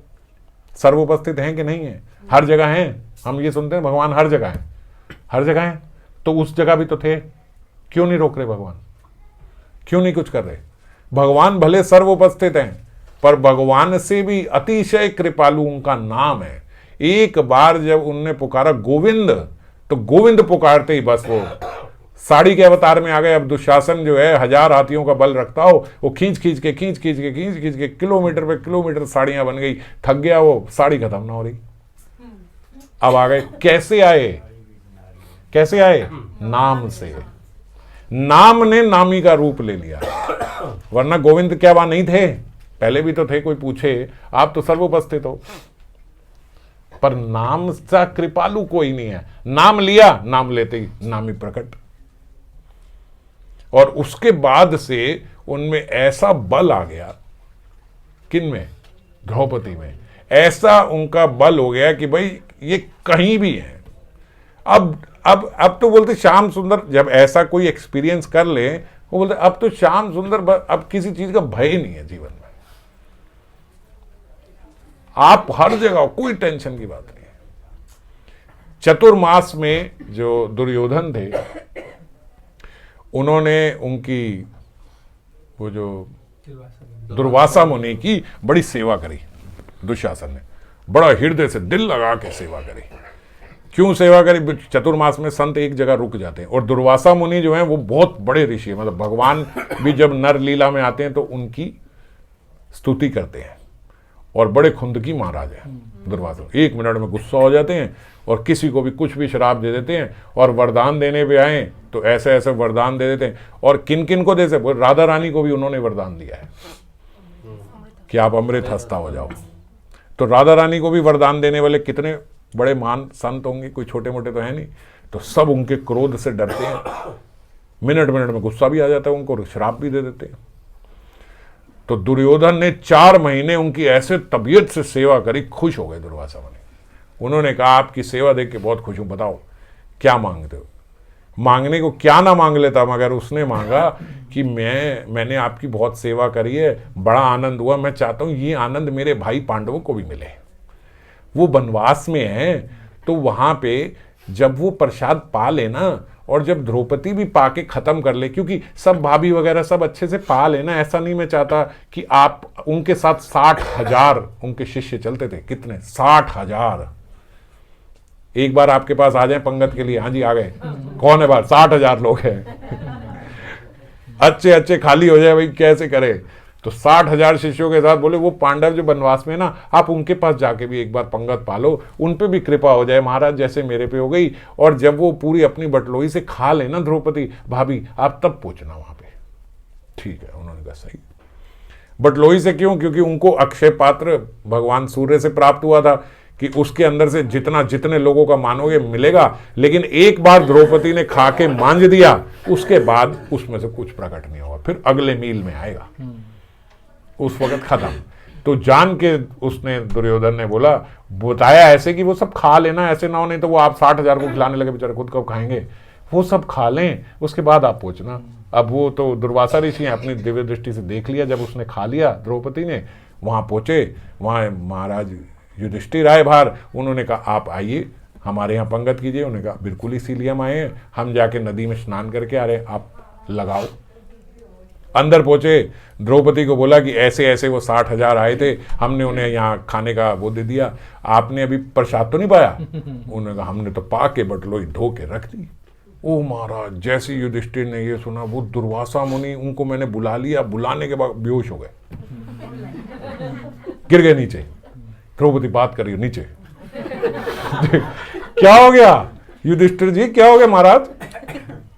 सर्वोपस्थित है कि नहीं है? हर जगह है, हम ये सुनते हैं भगवान हर जगह है, हर जगह है, तो उस जगह भी तो थे, क्यों नहीं रोक रहे भगवान, क्यों नहीं कुछ कर रहे? भगवान भले सर्वोपस्थित हैं पर भगवान से भी अतिशय कृपालु उनका नाम है। एक बार जब उनने पुकारा गोविंद, तो गोविंद पुकारते ही बस वो साड़ी के अवतार में आ गए। अब दुशासन जो है 1000 हाथियों का बल रखता हो, वो खींच खींच के किलोमीटर पे किलोमीटर साड़ियां बन गई, थक गया वो, साड़ी खत्म ना हो रही। अब आ गए, कैसे आए, कैसे आए? नाम से। नाम ने नामी का रूप ले लिया, वरना गोविंद क्या वहां नहीं थे? पहले भी तो थे, कोई पूछे, आप तो सर्वोपस्थित हो, पर नाम सा कृपालु कोई नहीं है। नाम लिया, नाम लेते ही नामी प्रकट। और उसके बाद से उनमें ऐसा बल आ गया, किनमें? द्रौपदी में। ऐसा उनका बल हो गया कि भाई ये कहीं भी है। अब तो बोलते श्याम सुंदर, जब ऐसा कोई एक्सपीरियंस कर ले वो बोलते अब तो श्याम सुंदर, अब किसी चीज का भय नहीं है जीवन में, आप हर जगह, कोई टेंशन की बात नहीं है। चतुर्मास में जो दुर्योधन थे, उन्होंने उनकी वो जो दुर्वासा मुनि की बड़ी सेवा करी, दुशासन ने बड़ा हृदय से दिल लगा के सेवा करी। क्यों सेवा करी? चतुर्मास में संत एक जगह रुक जाते हैं, और दुर्वासा मुनि जो हैं वो बहुत बड़े ऋषि हैं, मतलब भगवान भी जब नर लीला में आते हैं तो उनकी स्तुति करते हैं, और बड़े खुंदकी महाराज हैं दुर्वासा। 1 मिनट में गुस्सा हो जाते हैं और किसी को भी कुछ भी शराब दे देते हैं, और वरदान देने पे आए तो ऐसे ऐसे वरदान दे देते हैं। और किन किन को दे से? राधा रानी को भी उन्होंने वरदान दिया है कि आप अमृत हस्ता हो जाओ। तो राधा रानी को भी वरदान देने वाले कितने बड़े महान संत होंगे, कोई छोटे मोटे तो है नहीं। तो सब उनके क्रोध से डरते हैं, मिनट मिनट में गुस्सा भी आ जाता है उनको, शराब भी दे देते हैं। तो दुर्योधन ने 4 महीने उनकी ऐसे तबीयत से सेवा करी, खुश हो गए दुर्वासा मुनि। उन्होंने कहा आपकी सेवा देख के बहुत खुश हूं, बताओ क्या मांगते हो? मांगने को क्या ना मांग लेता, मगर उसने मांगा कि मैंने आपकी बहुत सेवा करी है, बड़ा आनंद हुआ, मैं चाहता हूं ये आनंद मेरे भाई पांडवों को भी मिले। वो वनवास में है, तो वहां पे जब वो प्रसाद पा लेना, और जब द्रौपदी भी पाके खत्म कर ले, क्योंकि सब भाभी वगैरह सब अच्छे से पा लेना, ऐसा नहीं मैं चाहता कि आप उनके साथ 60,000 उनके शिष्य चलते थे। कितने? 60,000। एक बार आपके पास आ जाए पंगत के लिए, हाँ जी आ गए, कौन है बाहर? 60,000 लोग हैं। अच्छे अच्छे खाली हो जाए भाई, कैसे करे? तो 60,000 शिष्यों के साथ बोले वो पांडव जो वनवास में ना, आप उनके पास जाके भी एक बार पंगत पालो, उन पे भी कृपा हो जाए महाराज, जैसे मेरे पे हो गई। और जब वो पूरी अपनी बटलोई से खा लेना द्रौपदी भाभी, आप तब पहुंचना वहां पे। ठीक है, उन्होंने कहा सही। बटलोई से क्यों? क्योंकि उनको अक्षय पात्र भगवान सूर्य से प्राप्त हुआ था कि उसके अंदर से जितने लोगों का मानोगे मिलेगा। लेकिन एक बार द्रौपदी ने खा के मांझ दिया, उसके बाद उसमें से कुछ प्रकट नहीं होगा, फिर अगले मील में आएगा, उस वक्त खत्म। तो जान के उसने, दुर्योधन ने बोला, बताया ऐसे कि वो सब खा लेना, ऐसे ना हो, नहीं तो वो आप 60,000 को खिलाने लगे, बेचारे खुद कब खाएंगे, वो सब खा लें, उसके बाद आप पहुंचना। अब वो तो दुर्वासा ऋषि हैं, अपनी दिव्य दृष्टि से देख लिया, जब उसने खा लिया द्रौपदी ने, वहां पहुंचे, वहां महाराज युधिष्ठिर आए बाहर, उन्होंने कहा आप आइए हमारे यहाँ पंगत कीजिए। उन्होंने कहा बिल्कुल इसीलिए हम आए हैं, हम जाके नदी में स्नान करके आ रहे हैं, आप लगाओ। अंदर पहुंचे, द्रौपदी को बोला कि ऐसे ऐसे वो 60,000 आए थे, हमने उन्हें यहाँ खाने का वो दे दिया, आपने अभी प्रसाद तो नहीं पाया? उन्होंने कहा हमने तो पा के बटलोई धो के रख दी। ओ महाराज, जैसे युधिष्ठिर ने ये सुना, वो दुर्वासा मुनि, उनको मैंने बुला लिया, बुलाने के बाद बेहोश हो गए, गिर गए नीचे। द्रौपदी बात करिए नीचे। क्या हो गया युधिष्ठिर जी, क्या हो गया महाराज?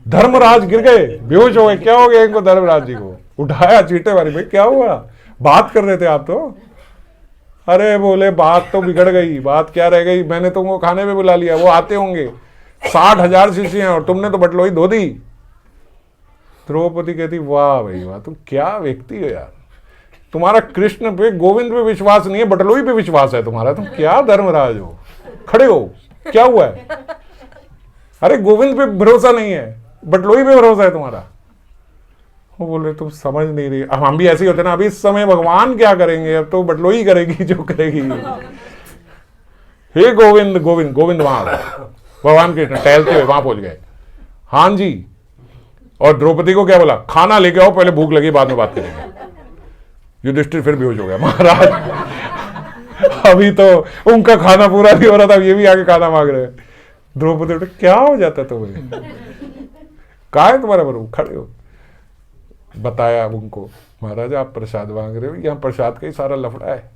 धर्मराज गिर गए, बेहोश हो गए, क्या हो गया इनको? धर्मराज जी को उठाया चीटे मारी, भाई क्या हुआ? बात कर रहे थे आप तो। अरे बोले बात तो बिगड़ गई, बात क्या रह गई, मैंने तुमको खाने पे बुला लिया, वो आते होंगे, 60,000 शिष्य हैं और तुमने तो बटलोई धो दी। द्रौपदी कहती वाह भाई वाह, तुम क्या व्यक्ति हो यार, तुम्हारा कृष्ण पे गोविंद पे विश्वास नहीं है, बटलोई पे विश्वास है तुम्हारा, तुम क्या धर्मराज हो, खड़े हो, क्या हुआ है? अरे गोविंद पे भरोसा नहीं है, बटलोई पे भरोसा है तुम्हारा। वो बोले तुम समझ नहीं रही, अब हम भी ऐसे ही होते ना, अभी इस समय भगवान क्या करेंगे, अब तो बटलोई करेगी जो करेगी। हे गोविंद गोविंद गोविंद, वहां भगवान कृष्ण टहलते हुए वहां पहुंच गए। हाँ जी। और द्रौपदी को क्या बोला? खाना लेके आओ, पहले भूख लगी बाद में बात करेंगे। युधिष्ठिर फिर बेहोश हो गया। महाराज अभी तो उनका खाना पूरा नहीं हो रहा था, ये भी आके खाना मांग रहे हैं। द्रौपदी बोले क्या हो जाता तुम्हें, कहा है तुम्हारा बरू, खड़े हो। बताया उनको, महाराज आप प्रसाद मांग रहे हो, यहाँ प्रसाद का ही सारा लफड़ा है।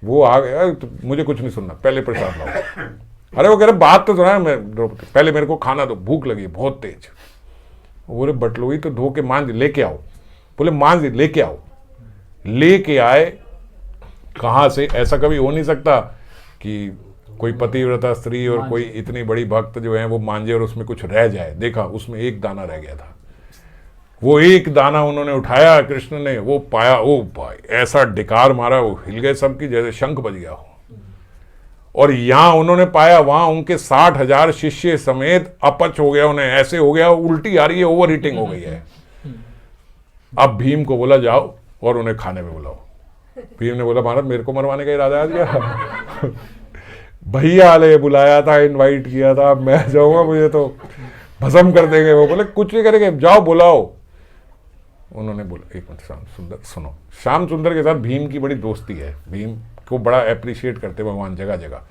वो आ गया, तो मुझे कुछ नहीं सुनना, पहले प्रसाद लाओ। अरे वो कह रहे बात तो सुना है, मैं द्रौपदी पहले मेरे को खाना दो, भूख लगी बहुत तेज। बोले बटलोई तो धो के मांझ लेके आओ। बोले मांझ लेके आओ, लेके आए। कहां से? ऐसा कभी हो नहीं सकता कि कोई पतिव्रता स्त्री और कोई इतनी बड़ी भक्त जो है वो मांझे और उसमें कुछ रह जाए। देखा उसमें एक दाना रह गया था, वो एक दाना उन्होंने उठाया, कृष्ण ने वो पाया, ओ भाई ऐसा डिकार मारा, वो हिल गए सबकी, जैसे शंख बज गया हो। और यहां उन्होंने पाया, वहां उनके 60,000 शिष्य समेत अपच हो गया, उन्हें ऐसे हो गया, उल्टी आ रही है, ओवर हीटिंग हो गई है। अब भीम को बोला जाओ और उन्हें खाने में बुलाओ। भीम ने बोला महाराज मेरे को मरवाने का इरादा आ गया, भैया ने बुलाया था, इनवाइट किया था, मैं जाऊंगा, मुझे तो भस्म कर देंगे। वो बोले कुछ नहीं करेंगे, जाओ बुलाओ। उन्होंने बोला एक मिनट श्याम सुंदर सुनो। श्याम सुंदर के साथ भीम की बड़ी दोस्ती है, भीम को बड़ा अप्रिशिएट करते भगवान जगह जगह।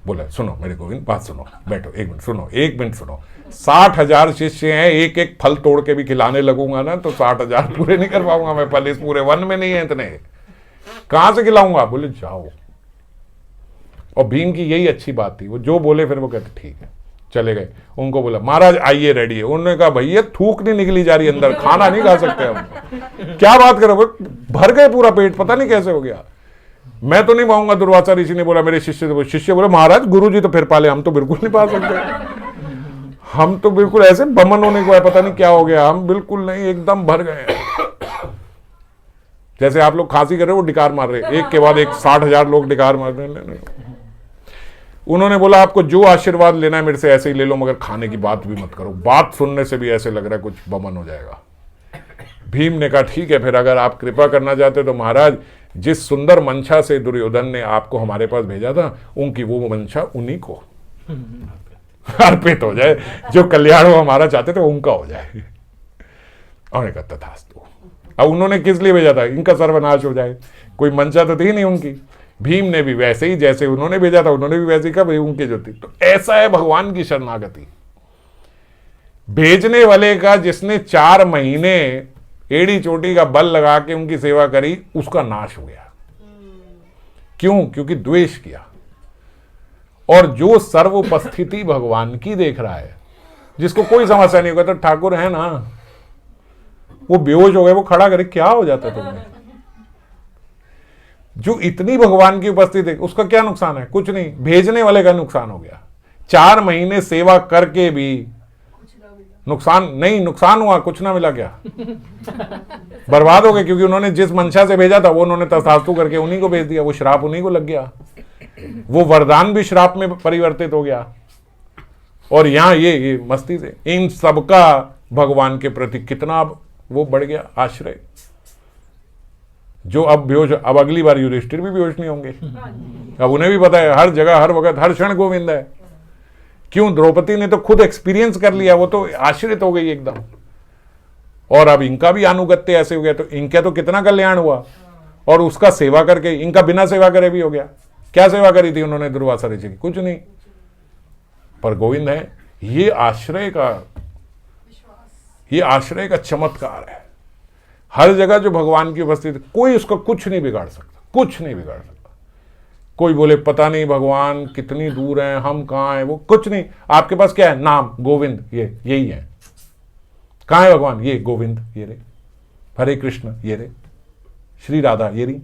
बोला सुनो मेरे गोविंद, बात सुनो, बैठो एक मिनट सुनो, एक मिनट सुनो। 60,000 शिष्य हैं, एक एक फल तोड़ के भी खिलाने लगूंगा ना तो 60,000 पूरे नहीं कर पाऊंगा मैं, फल इस पूरे वन में नहीं है इतने, कहां से खिलाऊंगा? बोले जाओ। और भीम की यही अच्छी बात थी, वो जो बोले फिर वो कहते ठीक है, चले गए। उनको बोला महाराज आइए रेडी है। उन्होंने कहा भैया थूक नहीं निकली जा रही अंदर, खाना नहीं खा सकते हम। क्या बात करो, भर गए पूरा पेट, पता नहीं कैसे हो गया। मैं तो नहीं पाऊंगा, दुर्वासा ऋषि ने बोला मेरे शिष्य से। शिष्य बोले महाराज गुरु जी तो फिर पाले, हम तो बिल्कुल नहीं पा सकते, हम तो बिल्कुल ऐसे बमन होने को है, पता नहीं क्या हो गया, हम बिल्कुल नहीं, एकदम भर गए। जैसे आप लोग खांसी कर रहे हो, वो डिकार मार रहे, एक के बाद एक 60,000 लोग डिकार मार रहे हैं। उन्होंने बोला आपको जो आशीर्वाद लेना है मेरे से ऐसे ही ले लो, मगर खाने की बात भी मत करो। बात सुनने से भी ऐसे लग रहा है कुछ बमन हो जाएगा। भीम ने कहा ठीक है, फिर अगर आप कृपा करना चाहते हो तो महाराज जिस सुंदर मंशा से दुर्योधन ने आपको हमारे पास भेजा था, उनकी वो मंशा उन्हीं को अर्पित हो जाए, जो कल्याण वो हमारा चाहते थे उनका हो जाए। उन्होंने कहा तथास्तु। अब उन्होंने किस लिए भेजा था? इनका सर्वनाश हो जाए, कोई मंशा तो थी नहीं उनकी। भीम ने भी वैसे ही जैसे उन्होंने भेजा था, उन्होंने भी वैसे ही कहा भाई उनकी जो थी। तो ऐसा है भगवान की शरणागति। भेजने वाले का जिसने 4 महीने एड़ी चोटी का बल लगा के उनकी सेवा करी, उसका नाश हो गया। क्यों? क्योंकि द्वेष किया। और जो सर्व उपस्थिति भगवान की देख रहा है, जिसको कोई समस्या नहीं होगा, तो ठाकुर है ना, वो बेहोश हो गए, वो खड़ा करे, क्या हो जाता तुम्हें? जो इतनी भगवान की उपस्थिति है, उसका क्या नुकसान है? कुछ नहीं। भेजने वाले का नुकसान हो गया। 4 महीने सेवा करके भी नुकसान नहीं, नुकसान हुआ, कुछ ना मिला। क्या बर्बाद हो गए? क्योंकि उन्होंने जिस मंशा से भेजा था वो उन्होंने तथास्तु करके उन्हीं को भेज दिया। वो श्राप उन्हीं को लग गया, वो वरदान भी श्राप में परिवर्तित हो गया। और यहां ये मस्ती से इन सबका भगवान के प्रति कितना वो बढ़ गया आश्रय, जो अब बेहोश, अब अगली बार युधिष्ठिर भी बेहोश नहीं होंगे। अब उन्हें भी पता है हर जगह हर वक्त हर क्षण गोविंद है। क्यों? द्रौपदी ने तो खुद एक्सपीरियंस कर लिया, वो तो आश्रित हो गई एकदम। और अब इनका भी अनुगत्य ऐसे हो गया, तो इनका तो कितना कल्याण हुआ। और उसका सेवा करके, इनका बिना सेवा करे भी हो गया। क्या सेवा करी थी उन्होंने दुर्वासा ऋषि की? कुछ नहीं, पर गोविंद है। ये आश्रय का चमत्कार है। हर जगह जो भगवान की उपस्थिति, कोई उसका कुछ नहीं बिगाड़ सकता, कुछ नहीं बिगाड़ सकता। कोई बोले पता नहीं भगवान कितनी दूर हैं, हम कहाँ हैं, वो कुछ नहीं। आपके पास क्या है? नाम गोविंद, यही है। कहाँ है भगवान? ये गोविंद, ये रे। हरे कृष्ण, ये रे। श्री राधा, ये रही।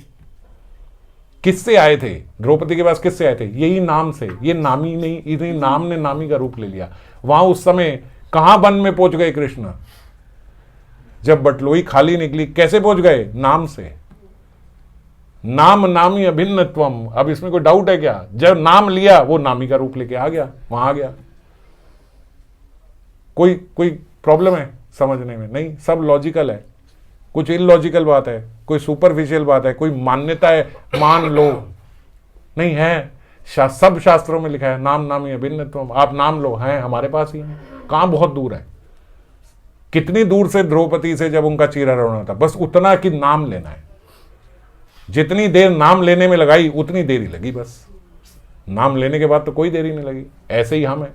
किससे आए थे? द्रौपदी के पास किससे आए थे? यही नाम से। ये नामी नहीं, इतनी नाम ने नामी का रूप ले लिया। वहां उस समय कहां वन में पहुंच गए कृष्ण? जब बटलोई खाली निकली, कैसे पहुंच गए? नाम से। नाम नामी अभिन्नत्वम। अब इसमें कोई डाउट है क्या? जब नाम लिया वो नामी का रूप लेके आ गया, वहां आ गया। कोई प्रॉब्लम है समझने में? नहीं, सब लॉजिकल है। कुछ इलॉजिकल बात है, कोई सुपरफिशियल बात है, कोई मान्यता है, मान लो नहीं है। सब शास्त्रों में लिखा है नाम नामी अभिन्नत्वम। आप नाम लो, हैं हमारे पास ही है। कहां बहुत दूर है? कितनी दूर से द्रौपदी से जब उनका चीरा रोना था, बस उतना कि नाम लेना है। जितनी देर नाम लेने में लगाई उतनी देरी लगी, बस। नाम लेने के बाद तो कोई देरी नहीं लगी। ऐसे ही हम है।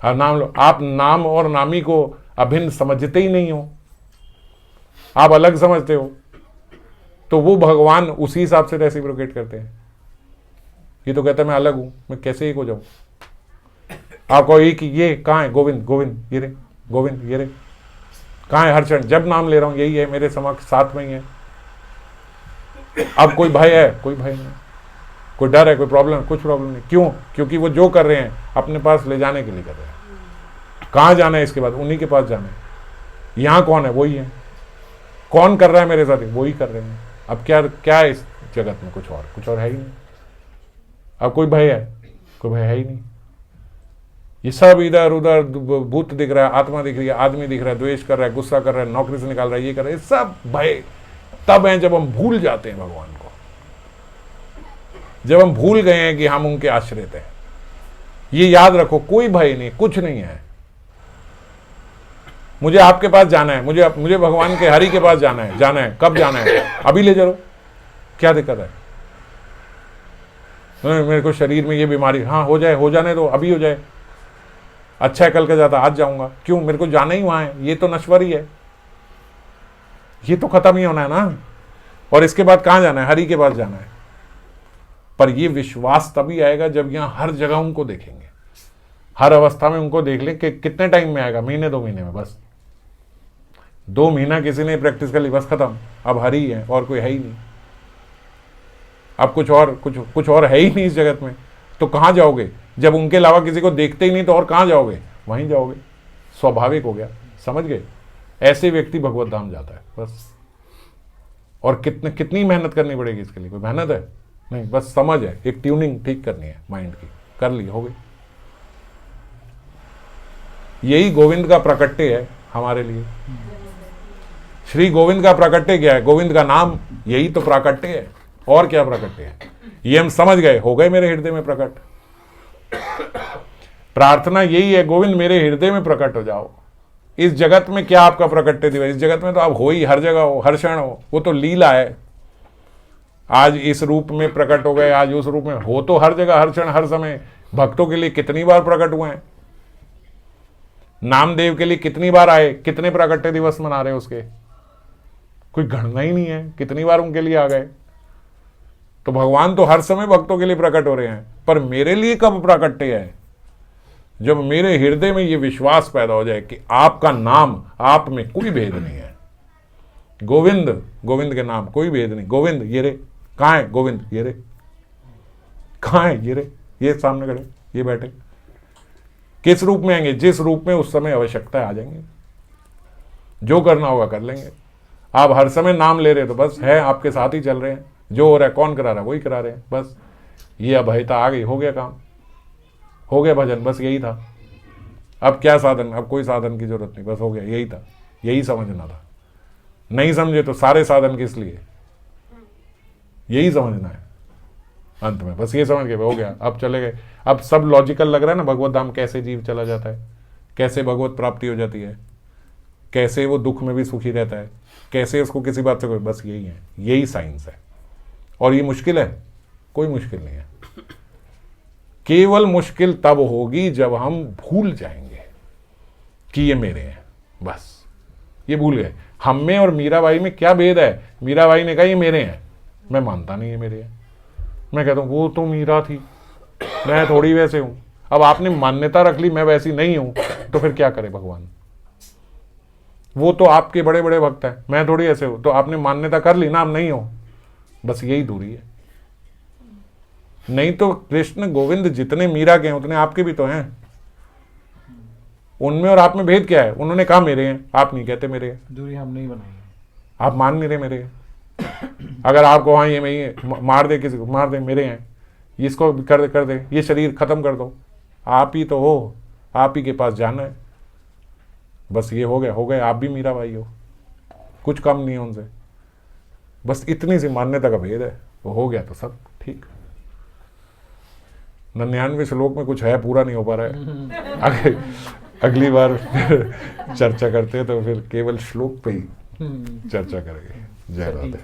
हाँ, नाम लो। आप नाम और नामी को अभिन्न समझते ही नहीं हो, आप अलग समझते हो, तो वो भगवान उसी हिसाब से रेसिप्रोकेट करते हैं। ये तो कहता है मैं अलग हूं, मैं कैसे एक हो जाऊं? आप कहो ये कहाँ है? गोविंद, गोविंद ये रे, गोविंद ये रे। कहाँ है? हर क्षण जब नाम ले रहा हूं यही है मेरे समक्ष, साथ में ही है। अब कोई भय है? कोई भय नहीं। कोई डर है? कोई प्रॉब्लम? कुछ प्रॉब्लम नहीं। क्यों? क्योंकि वो जो कर रहे हैं अपने पास ले जाने के लिए कर रहे हैं। कहाँ जाना है इसके बाद? उन्हीं के पास जाना है। यहाँ कौन है? वही है। कौन कर रहा है मेरे साथ? वही कर रहे हैं। अब क्या है इस जगत में? कुछ और है ही नहीं। अब कोई भय है? कोई भय है ही नहीं। ये सब इधर उधर भूत दिख रहा है, आत्मा दिख रही है, आदमी दिख रहा है, द्वेष कर रहा है, गुस्सा कर रहा है, नौकरी से निकाल रहा है, ये कर रहा है, सब भय तब है जब हम भूल जाते हैं भगवान को। जब हम भूल गए हैं कि हम उनके आश्रित हैं। ये याद रखो, कोई भय नहीं, कुछ नहीं है। मुझे आपके पास जाना है, मुझे भगवान के हरि के पास जाना है। कब जाना है? अभी ले चलो, क्या दिक्कत है? मेरे को शरीर में ये बीमारी, हाँ हो जाने दो, अभी हो जाए। अच्छा है कल का जाता, आज जाऊंगा। क्यों? मेरे को जाना ही वहां है। ये तो नश्वर ही है, ये तो खत्म ही होना है ना। और इसके बाद कहां जाना है? हरि के पास जाना है। पर ये विश्वास तभी आएगा जब यहां हर जगह उनको देखेंगे, हर अवस्था में उनको देख ले। कि कितने टाइम में आएगा? महीने 2 महीने में, बस 2 महीना किसी ने प्रैक्टिस कर ली, बस खत्म। अब हरि है और कोई है ही नहीं। अब कुछ और है ही नहीं इस जगत में। तो कहां जाओगे? जब उनके अलावा किसी को देखते ही नहीं तो और कहां जाओगे? वहीं जाओगे। स्वाभाविक हो गया, समझ गए? ऐसे व्यक्ति भगवत धाम जाता है, बस। और कितनी मेहनत करनी पड़ेगी इसके लिए? कोई मेहनत है? नहीं, बस समझ है, एक ट्यूनिंग ठीक करनी है माइंड की, कर ली, हो गई। यही गोविंद का प्रकट्य है हमारे लिए। श्री गोविंद का प्रकट्य क्या है? गोविंद का नाम, यही तो प्राकट्य है। और क्या प्रकट्य है? ये हम समझ गए, हो गए मेरे हृदय में प्रकट। प्रार्थना यही है, गोविंद मेरे हृदय में प्रकट हो जाओ। इस जगत में क्या आपका प्रकट्य दिवस? इस जगत में तो आप हो ही, हर जगह हो, हर क्षण हो। वो तो लीला है। आज इस रूप में प्रकट हो गए, आज उस रूप में हो, तो हर जगह, हर क्षण, हर समय। भक्तों के लिए कितनी बार प्रकट हुए हैं, नामदेव के लिए कितनी बार आए, कितने प्रकट्य दिवस मना रहे उसके, कोई गणना ही नहीं है, कितनी बार उनके लिए आ गए। तो भगवान तो हर समय भक्तों के लिए प्रकट हो रहे हैं, पर मेरे लिए कब प्रकट्य है? जब मेरे हृदय में ये विश्वास पैदा हो जाए कि आपका नाम, आप में कोई भेद नहीं है। गोविंद, गोविंद के नाम कोई भेद नहीं। गोविंद ये रे, कहाँ है गोविंद? ये रे, कहाँ है? ये रे, ये सामने खड़े, ये बैठे। किस रूप में आएंगे? जिस रूप में उस समय आवश्यकता आ जाएंगे। जो करना होगा कर लेंगे। आप हर समय नाम ले रहे तो बस है, आपके साथ ही चल रहे हैं। जो हो रहा है, कौन करा रहा है? वही करा रहे हैं। बस ये अभयता आ गई, हो गया काम, हो गया भजन, बस यही था। अब क्या साधन? अब कोई साधन की जरूरत नहीं, बस हो गया, यही था, यही समझना था। नहीं समझे तो सारे साधन किस लिए? यही समझना है अंत में, बस ये समझ के हो गया, अब चले गए। अब सब लॉजिकल लग रहा है ना, भगवत धाम कैसे जीव चला जाता है, कैसे भगवत प्राप्ति हो जाती है, कैसे वो दुख में भी सुखी रहता है, कैसे उसको किसी बात से कोई, बस यही है, यही साइंस है। और ये मुश्किल है? कोई मुश्किल नहीं है। केवल मुश्किल तब होगी जब हम भूल जाएंगे कि ये मेरे हैं। बस ये भूल गए। हम में और मीराबाई में क्या भेद है? मीराबाई ने कहा ये मेरे हैं, मैं मानता नहीं ये मेरे हैं। मैं कहता हूं वो तो मीरा थी, मैं थोड़ी वैसे हूं। अब आपने मान्यता रख ली मैं वैसी नहीं हूं, तो फिर क्या करे भगवान? वो तो आपके बड़े बड़े भक्त हैं, मैं थोड़ी ऐसे हूं। तो आपने मान्यता कर ली ना, आप नहीं हो। बस यही दूरी है। नहीं तो कृष्ण गोविंद जितने मीरा के हैं उतने आपके भी तो हैं। उनमें और आप में भेद क्या है? उन्होंने कहा मेरे हैं, आप नहीं कहते मेरे हैं। दूरी हम नहीं बनाई, आप मान नहीं रहे मेरे हैं। अगर आपको हाँ ये मैं ही मार दे, किसी को मार दे, मेरे हैं, इसको कर दे, ये शरीर खत्म कर दो, आप ही तो हो, आप ही के पास जाना है। बस ये हो गया, हो गए, आप भी मीरा भाई हो, कुछ कम नहीं है उनसे। बस इतनी सी मान्यता का भेद है, वो हो गया तो सब ठीक। 99वें श्लोक में कुछ है, पूरा नहीं हो पा रहा है। अगली बार चर्चा करते हैं तो फिर केवल श्लोक पे ही चर्चा करेंगे। जय राधे।